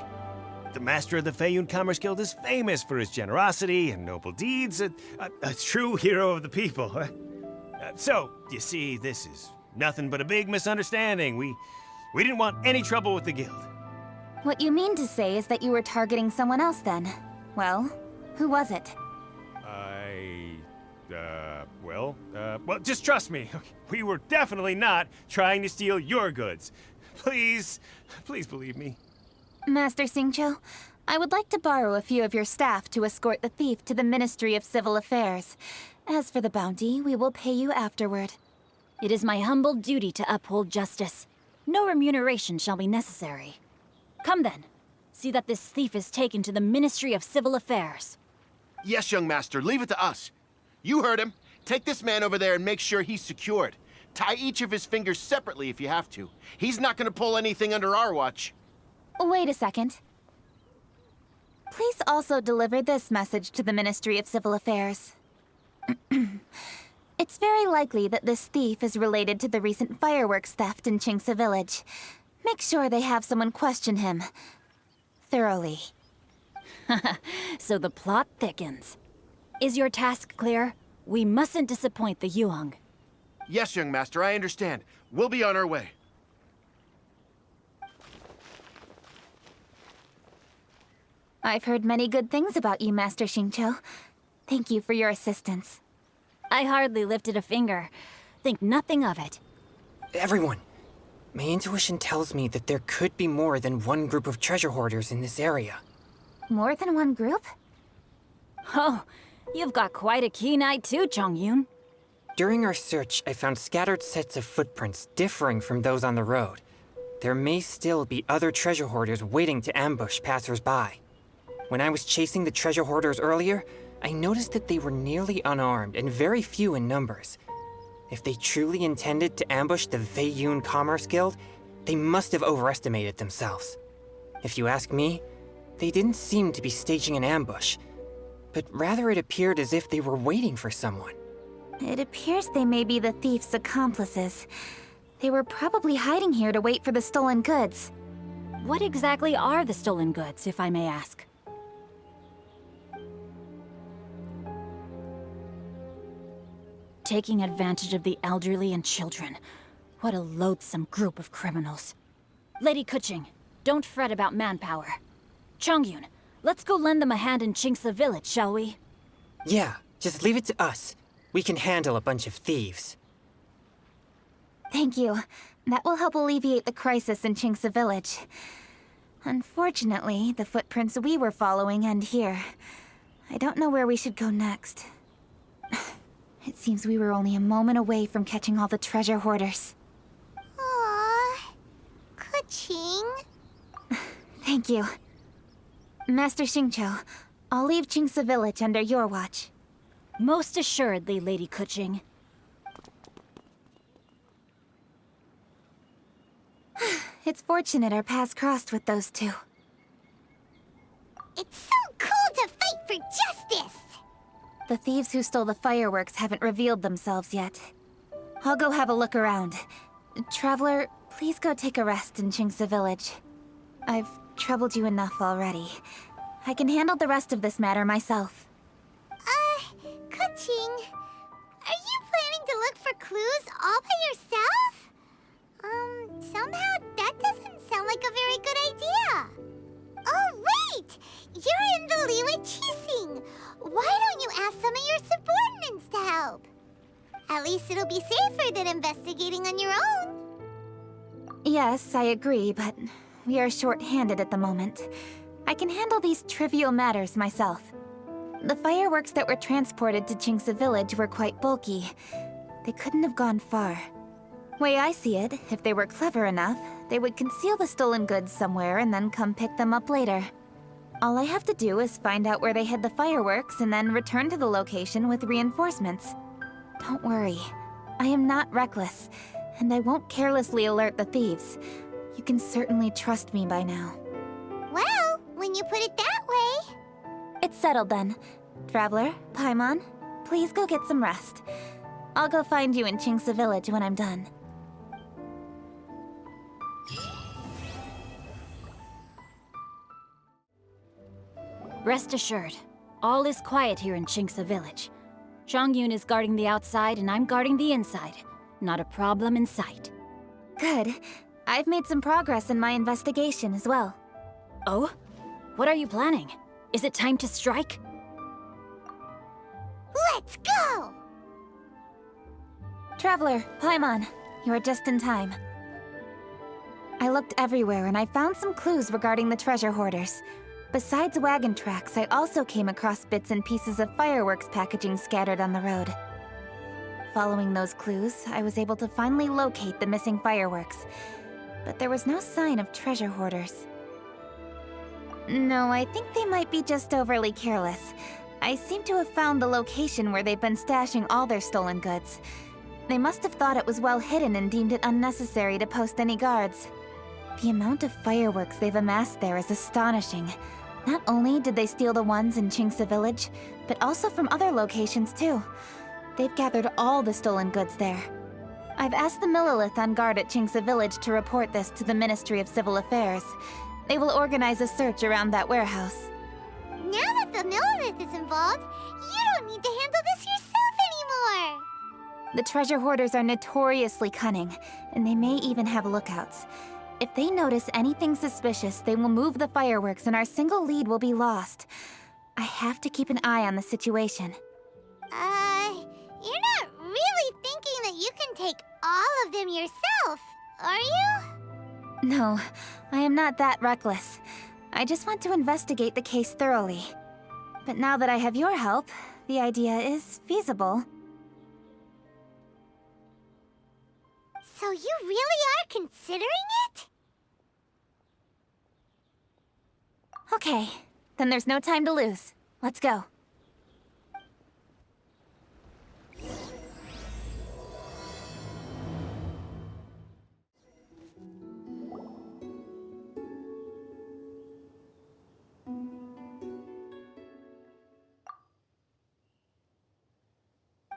The master of the Feiyun Commerce Guild is famous for his generosity and noble deeds, a true hero of the people. So, you see, this is nothing but a big misunderstanding. We didn't want any trouble with the guild. What you mean to say is that you were targeting someone else then? Well, who was it? Well, just trust me. We were definitely not trying to steal your goods. Please believe me. Master Xingqiu, I would like to borrow a few of your staff to escort the thief to the Ministry of Civil Affairs. As for the bounty, we will pay you afterward. It is my humble duty to uphold justice. No remuneration shall be necessary. Come then. See that this thief is taken to the Ministry of Civil Affairs. Yes, young master, leave it to us. You heard him. Take this man over there and make sure he's secured. Tie each of his fingers separately if you have to. He's not gonna pull anything under our watch. Wait a second. Please also deliver this message to the Ministry of Civil Affairs. It's very likely that this thief is related to the recent fireworks theft in Chingsa Village. Make sure they have someone question him thoroughly. So the plot thickens. Is your task clear? We mustn't disappoint the Yuang. Yes, young master, I understand. We'll be on our way. I've heard many good things about you, Master Xingqiu. Thank you for your assistance. I hardly lifted a finger. Think nothing of it. Everyone, my intuition tells me that there could be more than one group of treasure hoarders in this area. More than one group? Oh, you've got quite a keen eye too, Chongyun. During our search, I found scattered sets of footprints differing from those on the road. There may still be other treasure hoarders waiting to ambush passers-by. When I was chasing the treasure hoarders earlier, I noticed that they were nearly unarmed and very few in numbers. If they truly intended to ambush the Feiyun Commerce Guild, they must have overestimated themselves. If you ask me, they didn't seem to be staging an ambush, but rather it appeared as if they were waiting for someone. It appears they may be the thief's accomplices. They were probably hiding here to wait for the stolen goods. What exactly are the stolen goods, if I may ask? Taking advantage of the elderly and children. What a loathsome group of criminals. Lady Kuching, don't fret about manpower. Chongyun, let's go lend them a hand in Chingsa Village, shall we? Yeah, just leave it to us. We can handle a bunch of thieves. Thank you. That will help alleviate the crisis in Chingsa Village. Unfortunately, the footprints we were following end here. I don't know where we should go next. It seems we were only a moment away from catching all the treasure hoarders. Aww. Kuching. Thank you. Master Xingqiu, I'll leave Chingsa Village under your watch. Most assuredly, Lady Kuching. It's fortunate our paths crossed with those two. It's so cool to fight for justice! The thieves who stole the fireworks haven't revealed themselves yet. I'll go have a look around. Traveler, please go take a rest in Chingsa Village. I've troubled you enough already. I can handle the rest of this matter myself. Kuching, are you planning to look for clues all by yourself? Somehow that doesn't sound like a very good idea. Oh, wait! You're in the Liwei Qixing. Why don't you ask some of your subordinates to help? At least it'll be safer than investigating on your own. Yes, I agree, but we are short-handed at the moment. I can handle these trivial matters myself. The fireworks that were transported to Chingsa Village were quite bulky. They couldn't have gone far. Way I see it, if they were clever enough, they would conceal the stolen goods somewhere and then come pick them up later. All I have to do is find out where they hid the fireworks and then return to the location with reinforcements. Don't worry. I am not reckless, and I won't carelessly alert the thieves. You can certainly trust me by now. Well, when you put it that way... It's settled then. Traveler, Paimon, please go get some rest. I'll go find you in Chingsa Village when I'm done. Rest assured, all is quiet here in Chingsa Village. Chongyun is guarding the outside and I'm guarding the inside. Not a problem in sight. Good. I've made some progress in my investigation as well. Oh? What are you planning? Is it time to strike? Let's go! Traveler, Paimon, you are just in time. I looked everywhere and I found some clues regarding the treasure hoarders. Besides wagon tracks, I also came across bits and pieces of fireworks packaging scattered on the road. Following those clues, I was able to finally locate the missing fireworks. But there was no sign of treasure hoarders. No, I think they might be just overly careless. I seem to have found the location where they've been stashing all their stolen goods. They must have thought it was well hidden and deemed it unnecessary to post any guards. The amount of fireworks they've amassed there is astonishing. Not only did they steal the ones in Chinksa village, but also from other locations too. They've gathered all the stolen goods there. I've asked the Millilith on guard at Chinksa village to report this to the Ministry of Civil Affairs. They will organize a search around that warehouse. Now that the Millilith is involved, you don't need to handle this yourself anymore! The treasure hoarders are notoriously cunning, and they may even have lookouts. If they notice anything suspicious, they will move the fireworks and our single lead will be lost. I have to keep an eye on the situation. You're not really thinking that you can take all of them yourself, are you? No, I am not that reckless. I just want to investigate the case thoroughly. But now that I have your help, the idea is feasible. So you really are considering it? Okay, then there's no time to lose. Let's go.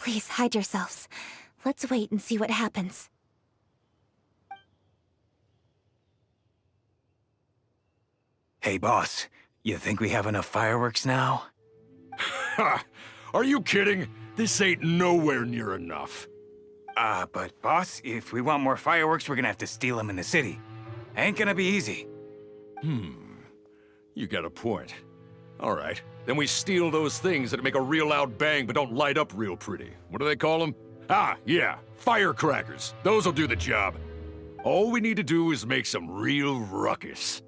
Please hide yourselves. Let's wait and see what happens. Hey, boss. You think we have enough fireworks now? Ha! Are you kidding? This ain't nowhere near enough. But boss, if we want more fireworks, we're gonna have to steal them in the city. Ain't gonna be easy. You got a point. All right, then we steal those things that make a real loud bang but don't light up real pretty. What do they call them? Ah, yeah, firecrackers. Those'll do the job. All we need to do is make some real ruckus.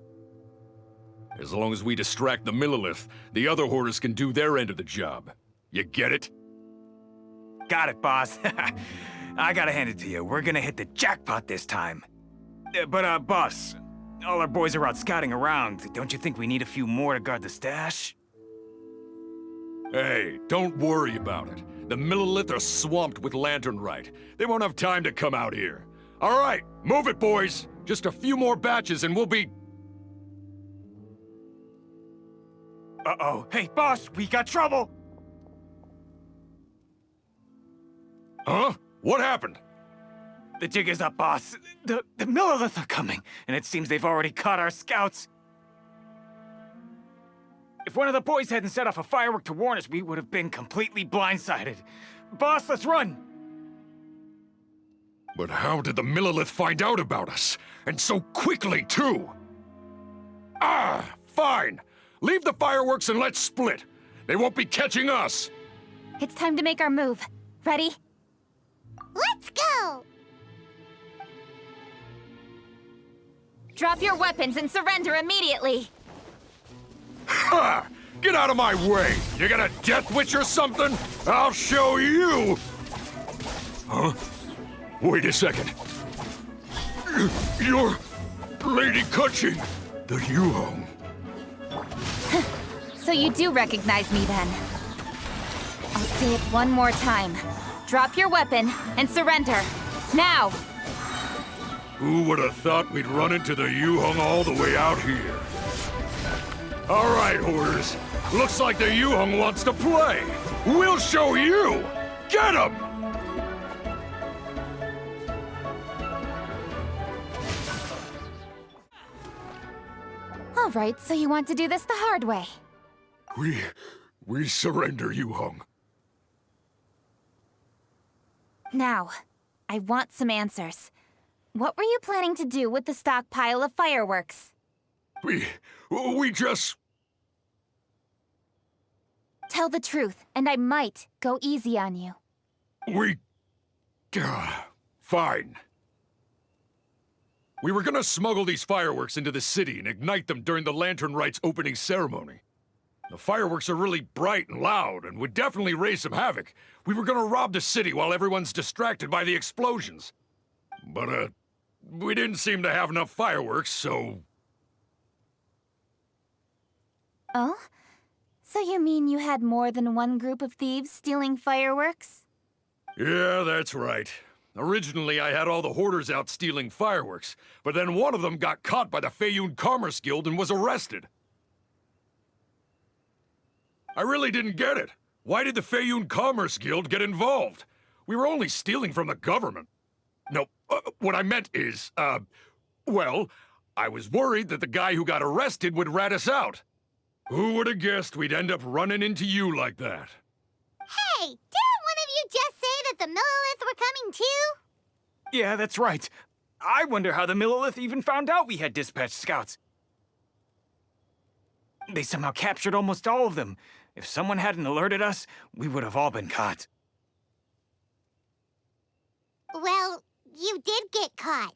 As long as we distract the Millilith, the other hoarders can do their end of the job. You get it? Got it, boss. I gotta hand it to you. We're gonna hit the jackpot this time. But, boss, all our boys are out scouting around. Don't you think we need a few more to guard the stash? Hey, don't worry about it. The Millilith are swamped with lanternite. They won't have time to come out here. All right, move it, boys. Just a few more batches and we'll be... Uh-oh. Hey, boss, we got trouble! Huh? What happened? The jig is up, boss. The Millilith are coming, and it seems they've already caught our scouts. If one of the boys hadn't set off a firework to warn us, we would have been completely blindsided. Boss, let's run! But how did the Millilith find out about us? And so quickly, too? Ah, fine. Leave the fireworks and let's split. They won't be catching us. It's time to make our move. Ready? Let's go! Drop your weapons and surrender immediately! Ha! Get out of my way! You got a death wish or something? I'll show you! Huh? Wait a second. You're... Lady Kutching, the Yuhong. So you do recognize me then. I'll say it one more time. Drop your weapon and surrender. Now! Who would have thought we'd run into the Yuhong all the way out here? All right, hoarders. Looks like the Yuhong wants to play. We'll show you! Get him! All right, so you want to do this the hard way. We surrender, Yuhong. Now, I want some answers. What were you planning to do with the stockpile of fireworks? We just... Tell the truth, and I might go easy on you. Fine. We were gonna smuggle these fireworks into the city and ignite them during the Lantern Rite's opening ceremony. The fireworks are really bright and loud and would definitely raise some havoc. We were gonna rob the city while everyone's distracted by the explosions. But, we didn't seem to have enough fireworks, so... Oh? So you mean you had more than one group of thieves stealing fireworks? Yeah, that's right. Originally, I had all the hoarders out stealing fireworks, but then one of them got caught by the Feiyun Commerce Guild and was arrested. I really didn't get it. Why did the Feiyun Commerce Guild get involved? We were only stealing from the government. No, what I meant is, well, I was worried that the guy who got arrested would rat us out. Who would have guessed we'd end up running into you like that? Hey, didn't one of you just say that the Millilith were coming too? Yeah, that's right. I wonder how the Millilith even found out we had dispatched scouts. They somehow captured almost all of them. If someone hadn't alerted us, we would have all been caught. Well, you did get caught.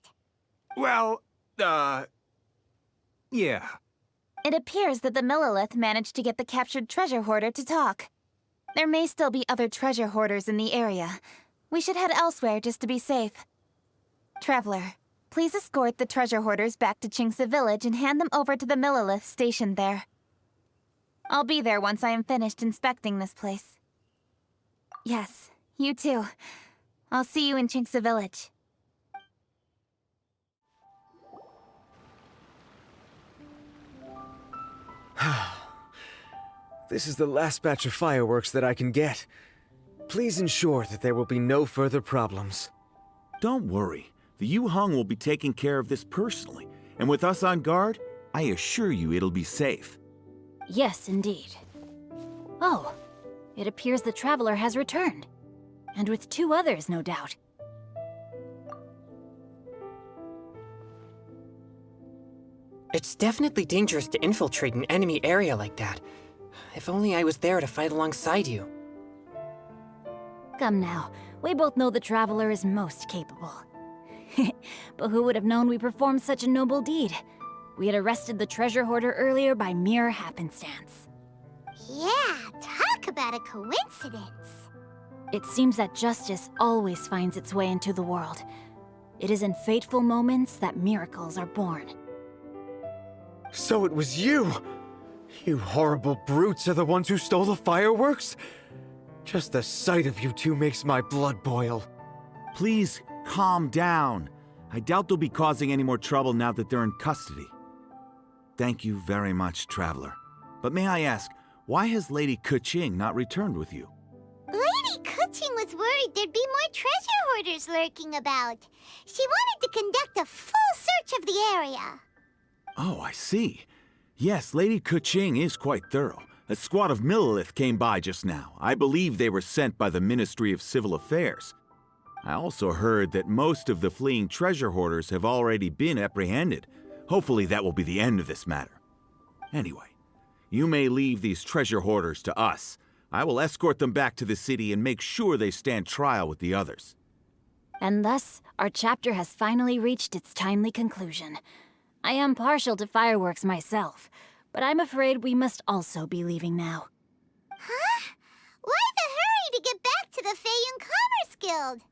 Well, yeah. It appears that the Millilith managed to get the captured treasure hoarder to talk. There may still be other treasure hoarders in the area. We should head elsewhere just to be safe. Traveler, please escort the treasure hoarders back to Chingsa Village and hand them over to the Millilith stationed there. I'll be there once I am finished inspecting this place. Yes, you too. I'll see you in Chingsa Village. This is the last batch of fireworks that I can get. Please ensure that there will be no further problems. Don't worry. The Yuheng will be taking care of this personally. And with us on guard, I assure you it'll be safe. Yes, indeed. Oh, it appears the traveler has returned. And with 2 others, no doubt. It's definitely dangerous to infiltrate an enemy area like that. If only I was there to fight alongside you. Come now, we both know the traveler is most capable. But who would have known we performed such a noble deed? We had arrested the treasure hoarder earlier by mere happenstance. Yeah, talk about a coincidence. It seems that justice always finds its way into the world. It is in fateful moments that miracles are born. So it was you! You horrible brutes are the ones who stole the fireworks? Just the sight of you two makes my blood boil. Please, calm down. I doubt they'll be causing any more trouble now that they're in custody. Thank you very much, Traveler. But may I ask, why has Lady Keqing not returned with you? Lady Keqing was worried there'd be more treasure hoarders lurking about. She wanted to conduct a full search of the area. Oh, I see. Yes, Lady Keqing is quite thorough. A squad of Millilith came by just now. I believe they were sent by the Ministry of Civil Affairs. I also heard that most of the fleeing treasure hoarders have already been apprehended. Hopefully that will be the end of this matter. Anyway, you may leave these treasure hoarders to us. I will escort them back to the city and make sure they stand trial with the others. And thus, our chapter has finally reached its timely conclusion. I am partial to fireworks myself, but I'm afraid we must also be leaving now. Huh? Why the hurry to get back to the Feiyun Commerce Guild?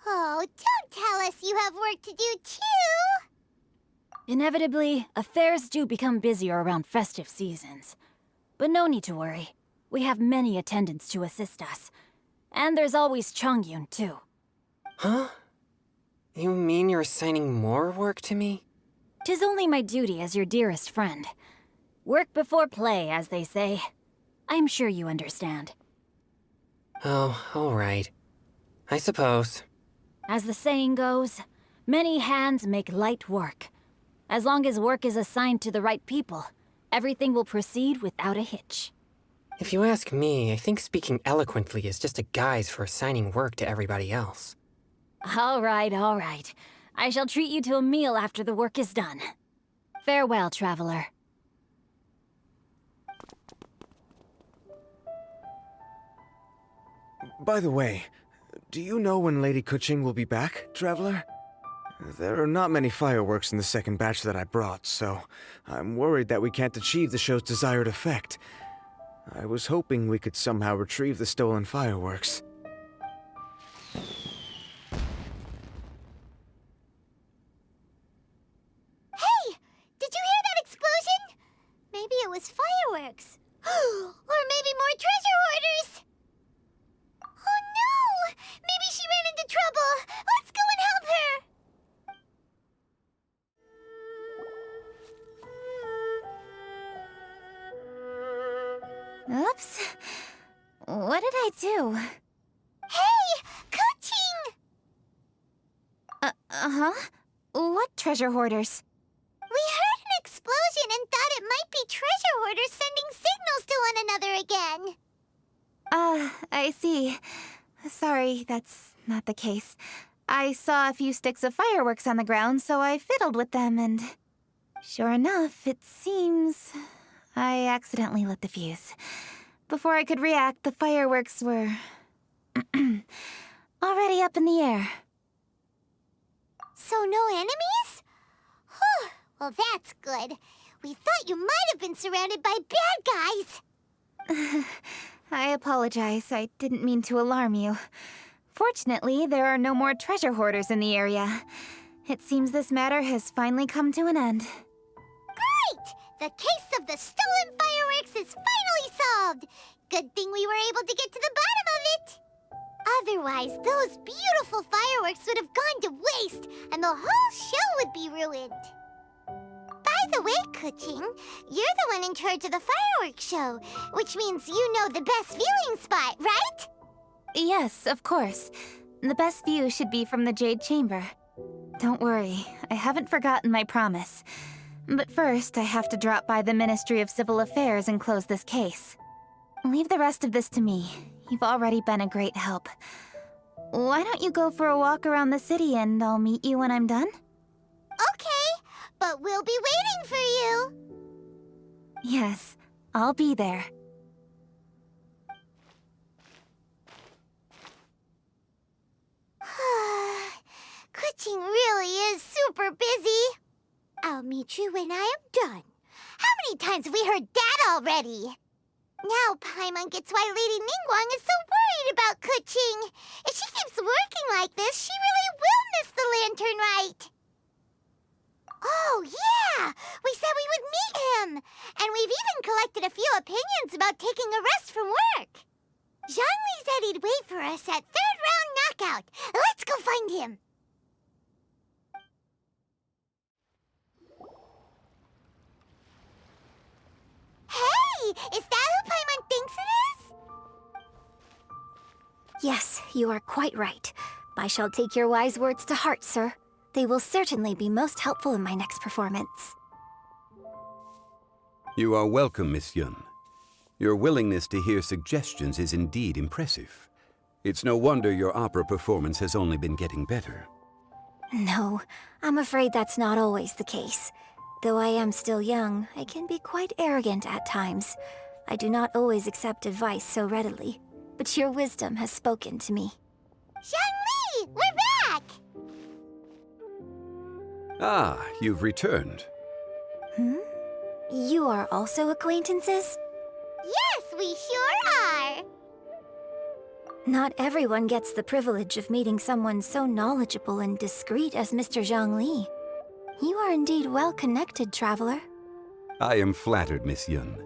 Oh, don't tell us you have work to do too! Inevitably, affairs do become busier around festive seasons. But no need to worry. We have many attendants to assist us. And there's always Chongyun, too. Huh? You mean you're assigning more work to me? 'Tis only my duty as your dearest friend. Work before play, as they say. I'm sure you understand. Oh, all right. I suppose. As the saying goes, many hands make light work. As long as work is assigned to the right people, everything will proceed without a hitch. If you ask me, I think speaking eloquently is just a guise for assigning work to everybody else. All right, all right. I shall treat you to a meal after the work is done. Farewell, traveler. By the way, do you know when Lady Keqing will be back, Traveler? There are not many fireworks in the second batch that I brought, so I'm worried that we can't achieve the show's desired effect. I was hoping we could somehow retrieve the stolen fireworks. Hey! Did you hear that explosion? Maybe it was fireworks. Or maybe more treasure hoarders. Oh no! Maybe she ran into trouble. Let's go and help her. Oops. What did I do? Hey! Coaching! Uh-huh? What treasure hoarders? We heard an explosion and thought it might be treasure hoarders sending signals to one another again. I see. Sorry, that's not the case. I saw a few sticks of fireworks on the ground, so I fiddled with them, and sure enough, it seems I accidentally lit the fuse. Before I could react, the fireworks were already up in the air. So no enemies? Whew, well that's good. We thought you might have been surrounded by bad guys. I apologize. I didn't mean to alarm you. Fortunately, there are no more treasure hoarders in the area. It seems this matter has finally come to an end. Great! The case of the stolen fireworks is finally solved. Good thing we were able to get to the bottom of it. Otherwise, those beautiful fireworks would have gone to waste, and the whole show would be ruined. By the way, Kuching, you're the one in charge of the fireworks show, which means you know the best viewing spot, right? Yes, of course. The best view should be from the Jade Chamber. Don't worry, I haven't forgotten my promise. But first, I have to drop by the Ministry of Civil Affairs and close this case. Leave the rest of this to me. You've already been a great help. Why don't you go for a walk around the city and I'll meet you when I'm done? Okay, but we'll be waiting for you. Yes, I'll be there. Kuching really is super busy. I'll meet you when I am done. How many times have we heard that already? Now Paimon gets why Lady Ningguang is so worried about Kuching. If she keeps working like this, she really will miss the lantern rite. Oh, yeah! We said we would meet him! And we've even collected a few opinions about taking a rest from work. Zhongli said he'd wait for us at third round knockout. Let's go find him. Hey! Is that who Paimon thinks it is? Yes, you are quite right. I shall take your wise words to heart, sir. They will certainly be most helpful in my next performance. You are welcome, Miss Yun. Your willingness to hear suggestions is indeed impressive. It's no wonder your opera performance has only been getting better. No, I'm afraid that's not always the case. Though I am still young, I can be quite arrogant at times. I do not always accept advice so readily, but your wisdom has spoken to me. Zhongli! We're back! Ah, you've returned. You are also acquaintances? Yes, we sure are! Not everyone gets the privilege of meeting someone so knowledgeable and discreet as Mr. Zhongli. You are indeed well-connected, traveler. I am flattered, Miss Yun.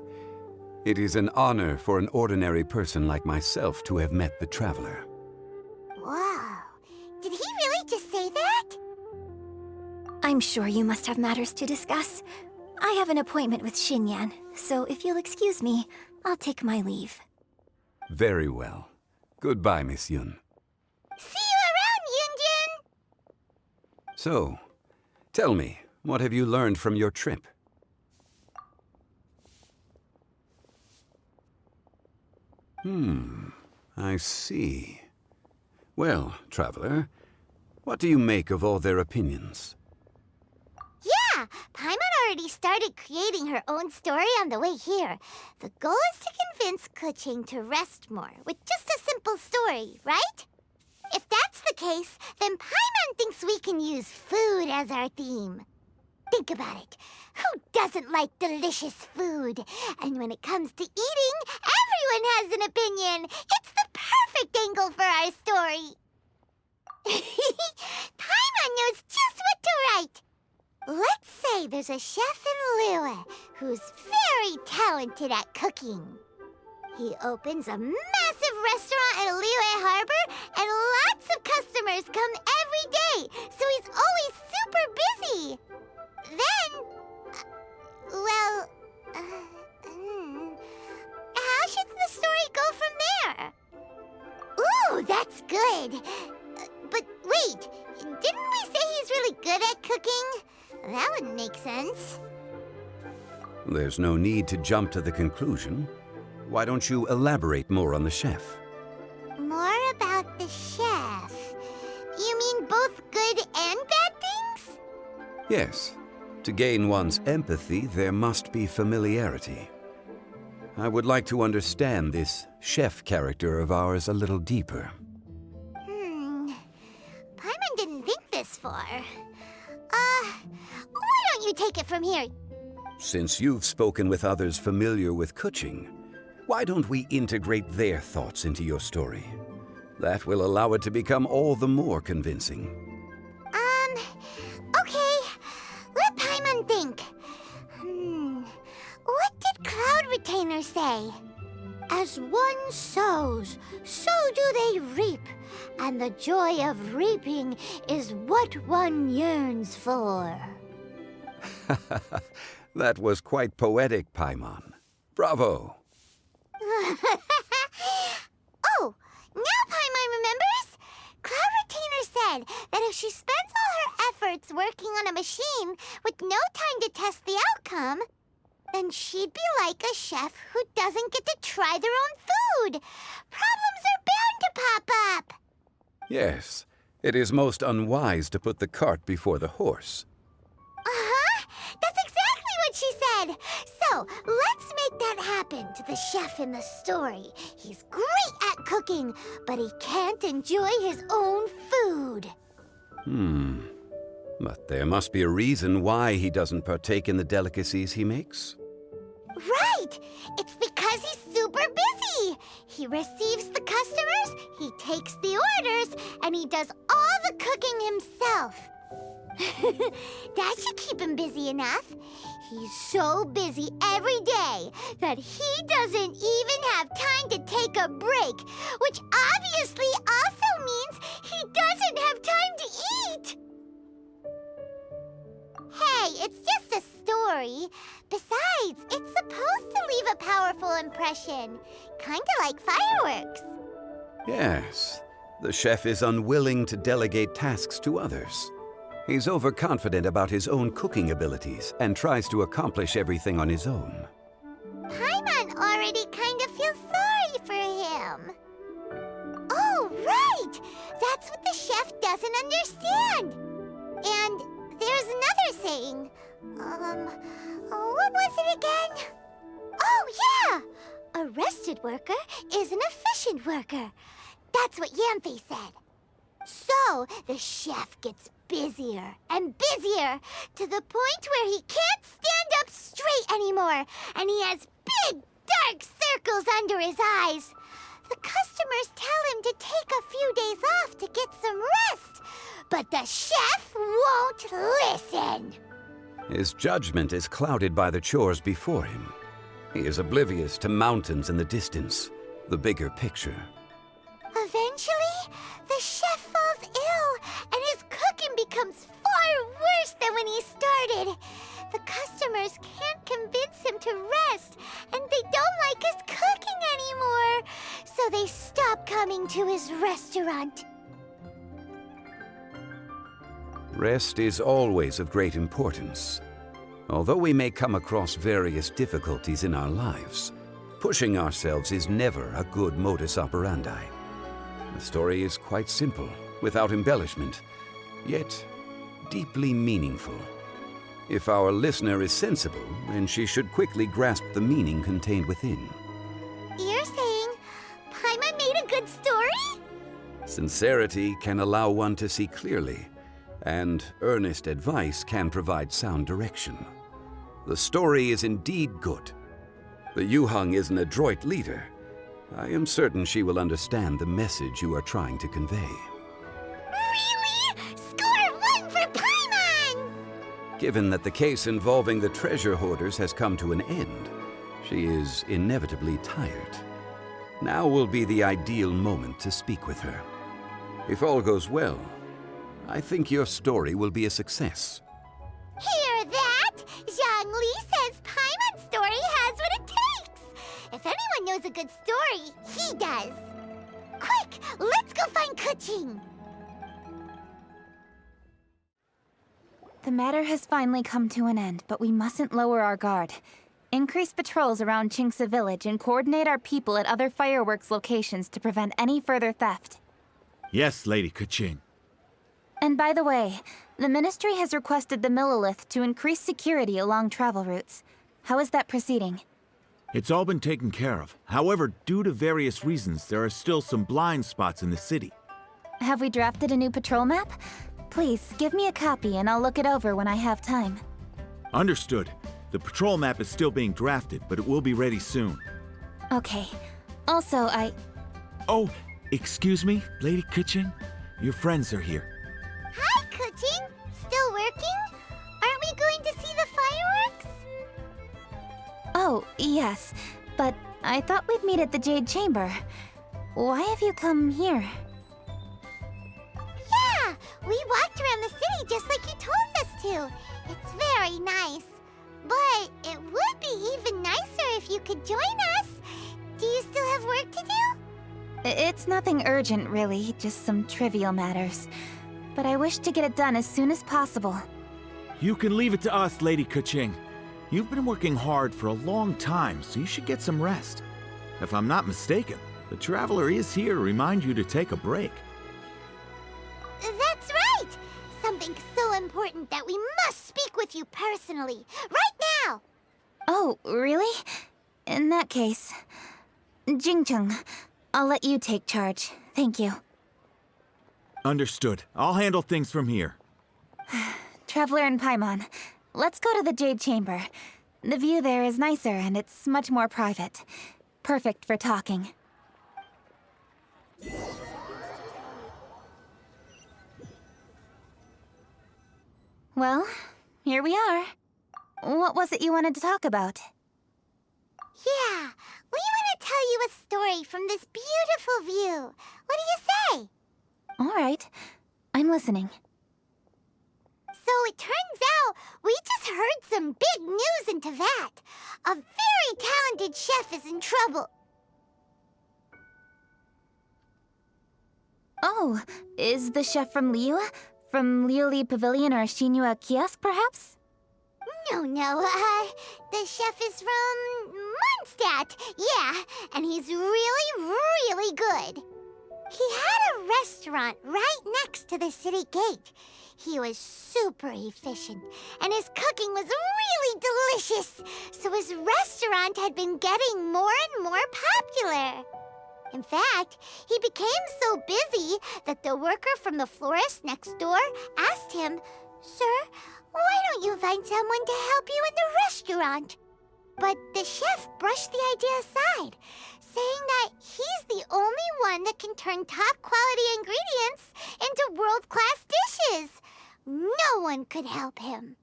It is an honor for an ordinary person like myself to have met the traveler. Wow. Did he really just say that? I'm sure you must have matters to discuss. I have an appointment with Xinyan, so if you'll excuse me, I'll take my leave. Very well. Goodbye, Miss Yun. See you around, Yunjin! So, tell me, what have you learned from your trip? I see. Well, traveler, what do you make of all their opinions? Yeah, Paimon already started creating her own story on the way here. The goal is to convince Kuching to rest more with just a simple story, right? If that's the case, then Paimon thinks we can use food as our theme. Think about it. Who doesn't like delicious food? And when it comes to eating, everyone has an opinion. It's the perfect angle for our story. Paimon knows just what to write. Let's say there's a chef in Liyue who's very talented at cooking. He opens a massive restaurant at Liyue Harbor, and lots of customers come every day, so he's always super busy. Then, how should the story go from there? Ooh, that's good. But wait, didn't we say he's really good at cooking? That wouldn't make sense. There's no need to jump to the conclusion. Why don't you elaborate more on the chef? More about the chef. You mean both good and bad things? Yes. To gain one's empathy, there must be familiarity. I would like to understand this chef character of ours a little deeper. Paimon didn't think this far. Why don't you take it from here? Since you've spoken with others familiar with Kuching, why don't we integrate their thoughts into your story? That will allow it to become all the more convincing. Okay. Let Paimon think. What did Cloud Retainer say? As one sows, so do they reap. And the joy of reaping is what one yearns for. That was quite poetic, Paimon. Bravo! Oh, now Paimon remembers. Cloud Retainer said that if she spends all her efforts working on a machine with no time to test the outcome, then she'd be like a chef who doesn't get to try their own food. Problems are bound to pop up. Yes, it is most unwise to put the cart before the horse. That's exactly what she said. So, let's make that happen to the chef in the story. He's great at cooking, but he can't enjoy his own food. But there must be a reason why he doesn't partake in the delicacies he makes. Right! It's because he's super busy. He receives the customers, he takes the orders, and he does all the cooking himself. That should keep him busy enough. He's so busy every day that he doesn't even have time to take a break, which obviously also means he doesn't have time to eat. Hey, it's just a story. Besides, it's supposed to leave a powerful impression, kinda like fireworks. Yes, the chef is unwilling to delegate tasks to others. He's overconfident about his own cooking abilities and tries to accomplish everything on his own. Paimon already kind of feels sorry for him. Oh, right! That's what the chef doesn't understand. And there's another saying. What was it again? Oh, yeah! A rested worker is an efficient worker. That's what Yamfe said. So, the chef gets busier and busier to the point where he can't stand up straight anymore, and he has big, dark circles under his eyes. The customers tell him to take a few days off to get some rest, but the chef won't listen. His judgment is clouded by the chores before him. He is oblivious to mountains in the distance, the bigger picture. Eventually, the chef falls ill, and his cooking becomes far worse than when he started. The customers can't convince him to rest, and they don't like his cooking anymore, so they stop coming to his restaurant. Rest is always of great importance. Although we may come across various difficulties in our lives, pushing ourselves is never a good modus operandi. The story is quite simple, without embellishment, yet deeply meaningful. If our listener is sensible, then she should quickly grasp the meaning contained within. You're saying Paimon made a good story? Sincerity can allow one to see clearly, and earnest advice can provide sound direction. The story is indeed good. The Yuhang is an adroit leader. I am certain she will understand the message you are trying to convey. Really? Score 1 for Paimon! Given that the case involving the treasure hoarders has come to an end, She is inevitably tired. Now will be the ideal moment to speak with her. If all goes well, I think your story will be a success. Hear that? Zhang Li says Paimon's story has what it takes. If anyone knows a good story, he does. Quick, let's go find Kuching. The matter has finally come to an end, but we mustn't lower our guard. Increase patrols around Qingce Village and coordinate our people at other fireworks locations to prevent any further theft. Yes, Lady Kuching. And by the way, the Ministry has requested the Millelith to increase security along travel routes. How is that proceeding? It's all been taken care of. However, due to various reasons, there are still some blind spots in the city. Have we drafted a new patrol map? Please, give me a copy and I'll look it over when I have time. Understood. The patrol map is still being drafted, but it will be ready soon. Okay. Also, Oh, excuse me, Lady Kuching? Your friends are here. Hi, Kuching. Still working? Aren't we going to see the fireworks? Oh, yes. But I thought we'd meet at the Jade Chamber. Why have you come here? Yeah, we walked around the city just like you told us to. It's very nice. But it would be even nicer if you could join us. Do you still have work to do? It's nothing urgent, really. Just some trivial matters. But I wish to get it done as soon as possible. You can leave it to us, Lady Kuching. You've been working hard for a long time, so you should get some rest. If I'm not mistaken, the Traveler is here to remind you to take a break. That's right! Something so important that we must speak with you personally. Right now! Oh, really? In that case... Jingcheng, I'll let you take charge. Thank you. Understood. I'll handle things from here. Traveler and Paimon, let's go to the Jade Chamber. The view there is nicer and it's much more private. Perfect for talking. Well, here we are. What was it you wanted to talk about? Yeah, we want to tell you a story from this beautiful view. What do you say? All right. I'm listening. So it turns out we just heard some big news in Teyvat. A very talented chef is in trouble. Oh, is the chef from Liyue? From Liuli Pavilion or Shinua Kiosk, perhaps? No, the chef is from Mondstadt. Yeah, and he's really, really good. He had a restaurant right next to the city gate. He was super efficient, and his cooking was really delicious. So his restaurant had been getting more and more popular. In fact, he became so busy that the worker from the florist next door asked him, "Sir, why don't you find someone to help you in the restaurant?" But the chef brushed the idea aside, saying that he's the only one that can turn top-quality ingredients into world-class dishes. No one could help him.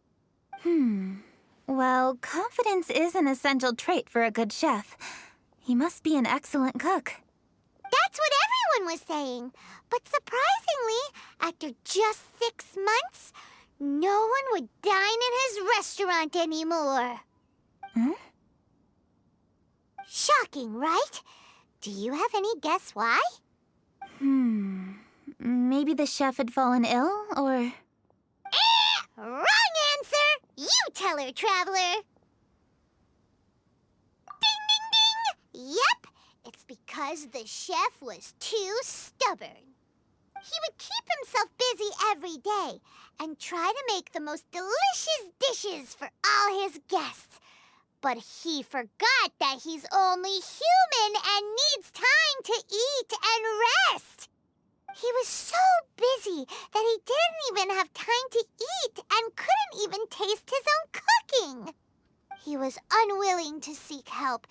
Well, confidence is an essential trait for a good chef. He must be an excellent cook. That's what everyone was saying. But surprisingly, after just 6 months, no one would dine in his restaurant anymore. Shocking, right? Do you have any guess why? Maybe the chef had fallen ill, or... Wrong answer! You tell her, Traveler! Ding, ding, ding! Yep, it's because the chef was too stubborn. He would keep himself busy every day and try to make the most delicious dishes for all his guests. But he forgot that he's only human and needs time to eat and rest. He was so busy that he didn't even have time to eat and couldn't even taste his own cooking. He was unwilling to seek help,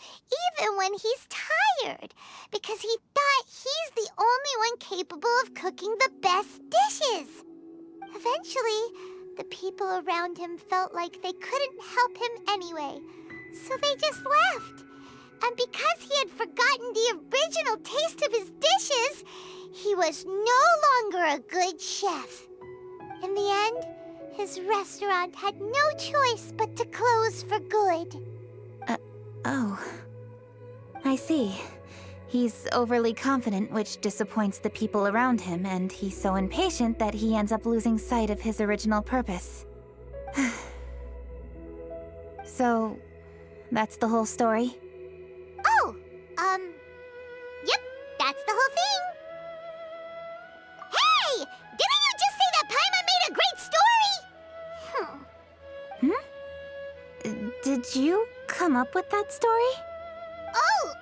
even when he's tired, because he thought he's the only one capable of cooking the best dishes. Eventually, the people around him felt like they couldn't help him anyway, So they just left. And because he had forgotten the original taste of his dishes, he was no longer a good chef. In the end, his restaurant had no choice but to close for good. Oh. I see. He's overly confident, which disappoints the people around him, and he's so impatient that he ends up losing sight of his original purpose. So, that's the whole story? Oh, yep, that's the whole thing. Hey! Didn't you just say that Paimon made a great story? Did you come up with that story? Oh,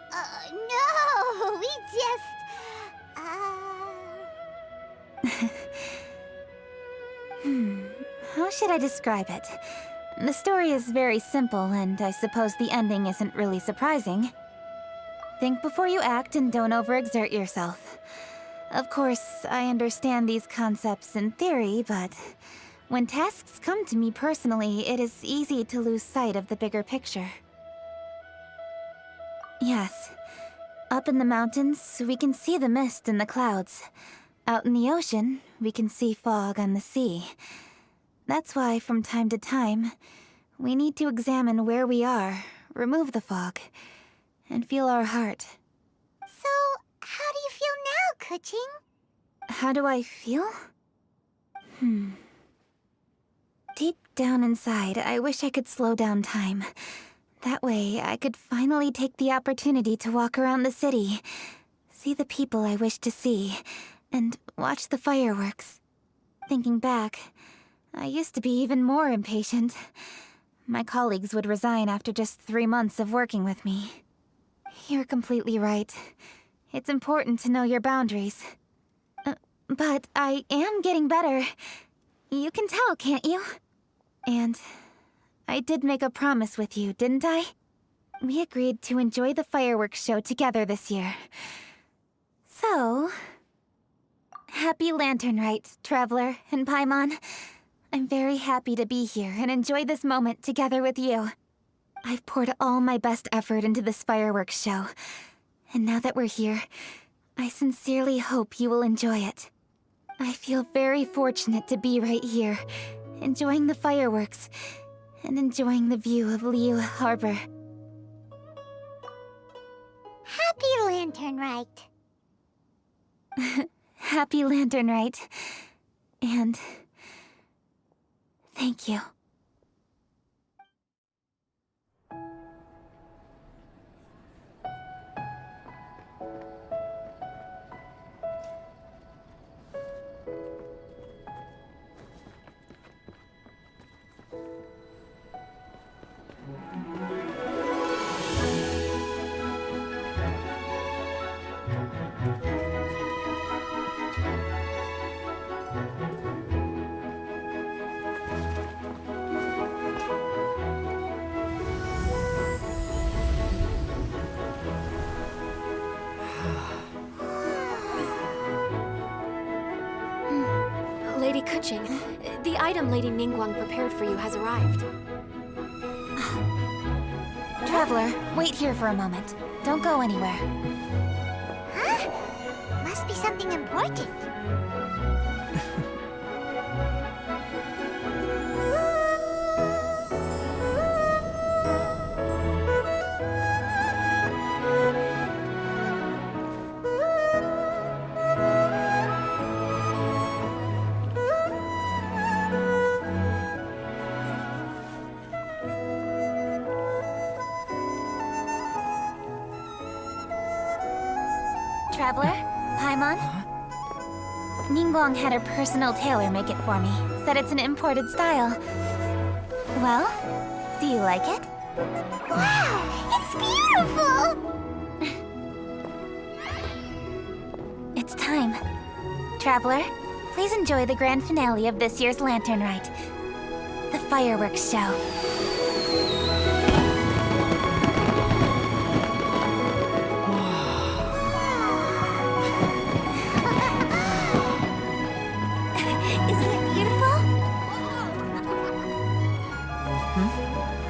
no, we just, How should I describe it? The story is very simple, and I suppose the ending isn't really surprising. Think before you act and don't overexert yourself. Of course, I understand these concepts in theory, but when tasks come to me personally, it is easy to lose sight of the bigger picture. Yes. Up in the mountains, we can see the mist in the clouds. Out in the ocean, we can see fog on the sea. That's why, from time to time, we need to examine where we are, remove the fog, and feel our heart. So, how do you feel now, Kuching? How do I feel? Deep down inside, I wish I could slow down time. That way, I could finally take the opportunity to walk around the city, see the people I wish to see, and watch the fireworks. Thinking back, I used to be even more impatient. My colleagues would resign after just 3 months of working with me. You're completely right. It's important to know your boundaries. But I am getting better. You can tell, can't you? And I did make a promise with you, didn't I? We agreed to enjoy the fireworks show together this year. So, happy Lantern Rite, Traveler and Paimon. I'm very happy to be here and enjoy this moment together with you. I've poured all my best effort into this fireworks show. And now that we're here, I sincerely hope you will enjoy it. I feel very fortunate to be right here, enjoying the fireworks, and enjoying the view of Liyue Harbor. Happy Lantern Rite. Happy Lantern Rite. And thank you. Lady Kuching, the item Lady Ningguang prepared for you has arrived. Traveler, wait here for a moment. Don't go anywhere. Huh? Must be something important. Traveler? Paimon? Ningguang had her personal tailor make it for me. Said it's an imported style. Well, do you like it? Wow! It's beautiful! It's time. Traveler, please enjoy the grand finale of this year's Lantern Rite. The fireworks show.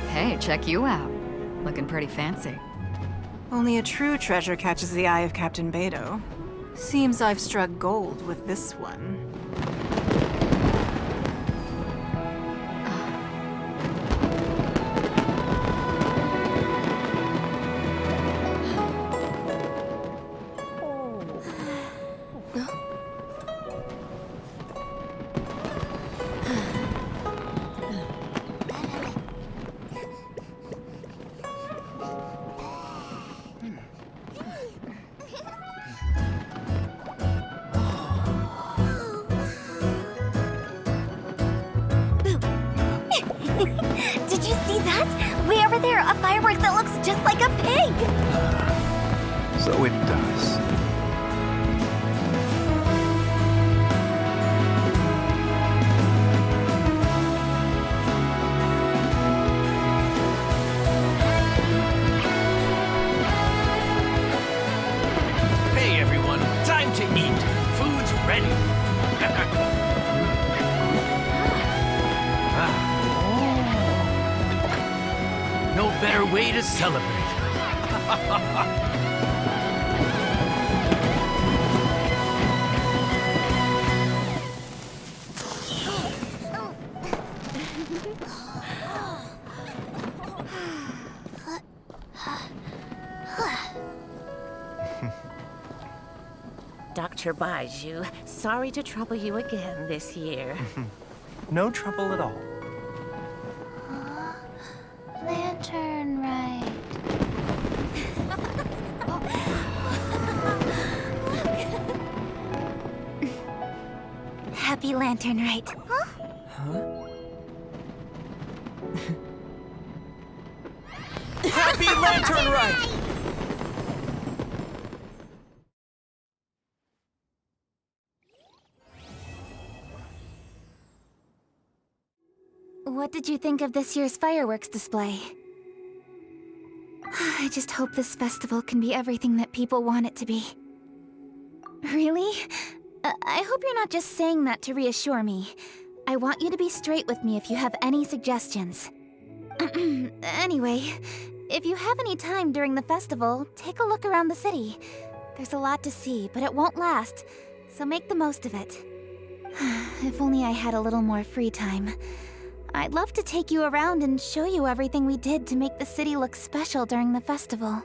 Hey, check you out. Looking pretty fancy. Only a true treasure catches the eye of Captain Beto. Seems I've struck gold with this one. Did you see that? Way over there, a firework that looks just like a pig! So it does. Hey everyone, time to eat. Food's ready. No better way to celebrate. Dr. Baiju, sorry to trouble you again this year. No trouble at all. Lantern right. Happy Lantern Rite. Happy Lantern Rite! What did you think of this year's fireworks display? I just hope this festival can be everything that people want it to be. Really? I hope you're not just saying that to reassure me. I want you to be straight with me if you have any suggestions. Anyway, if you have any time during the festival, take a look around the city. There's a lot to see, but it won't last, so make the most of it. If only I had a little more free time. I'd love to take you around and show you everything we did to make the city look special during the festival.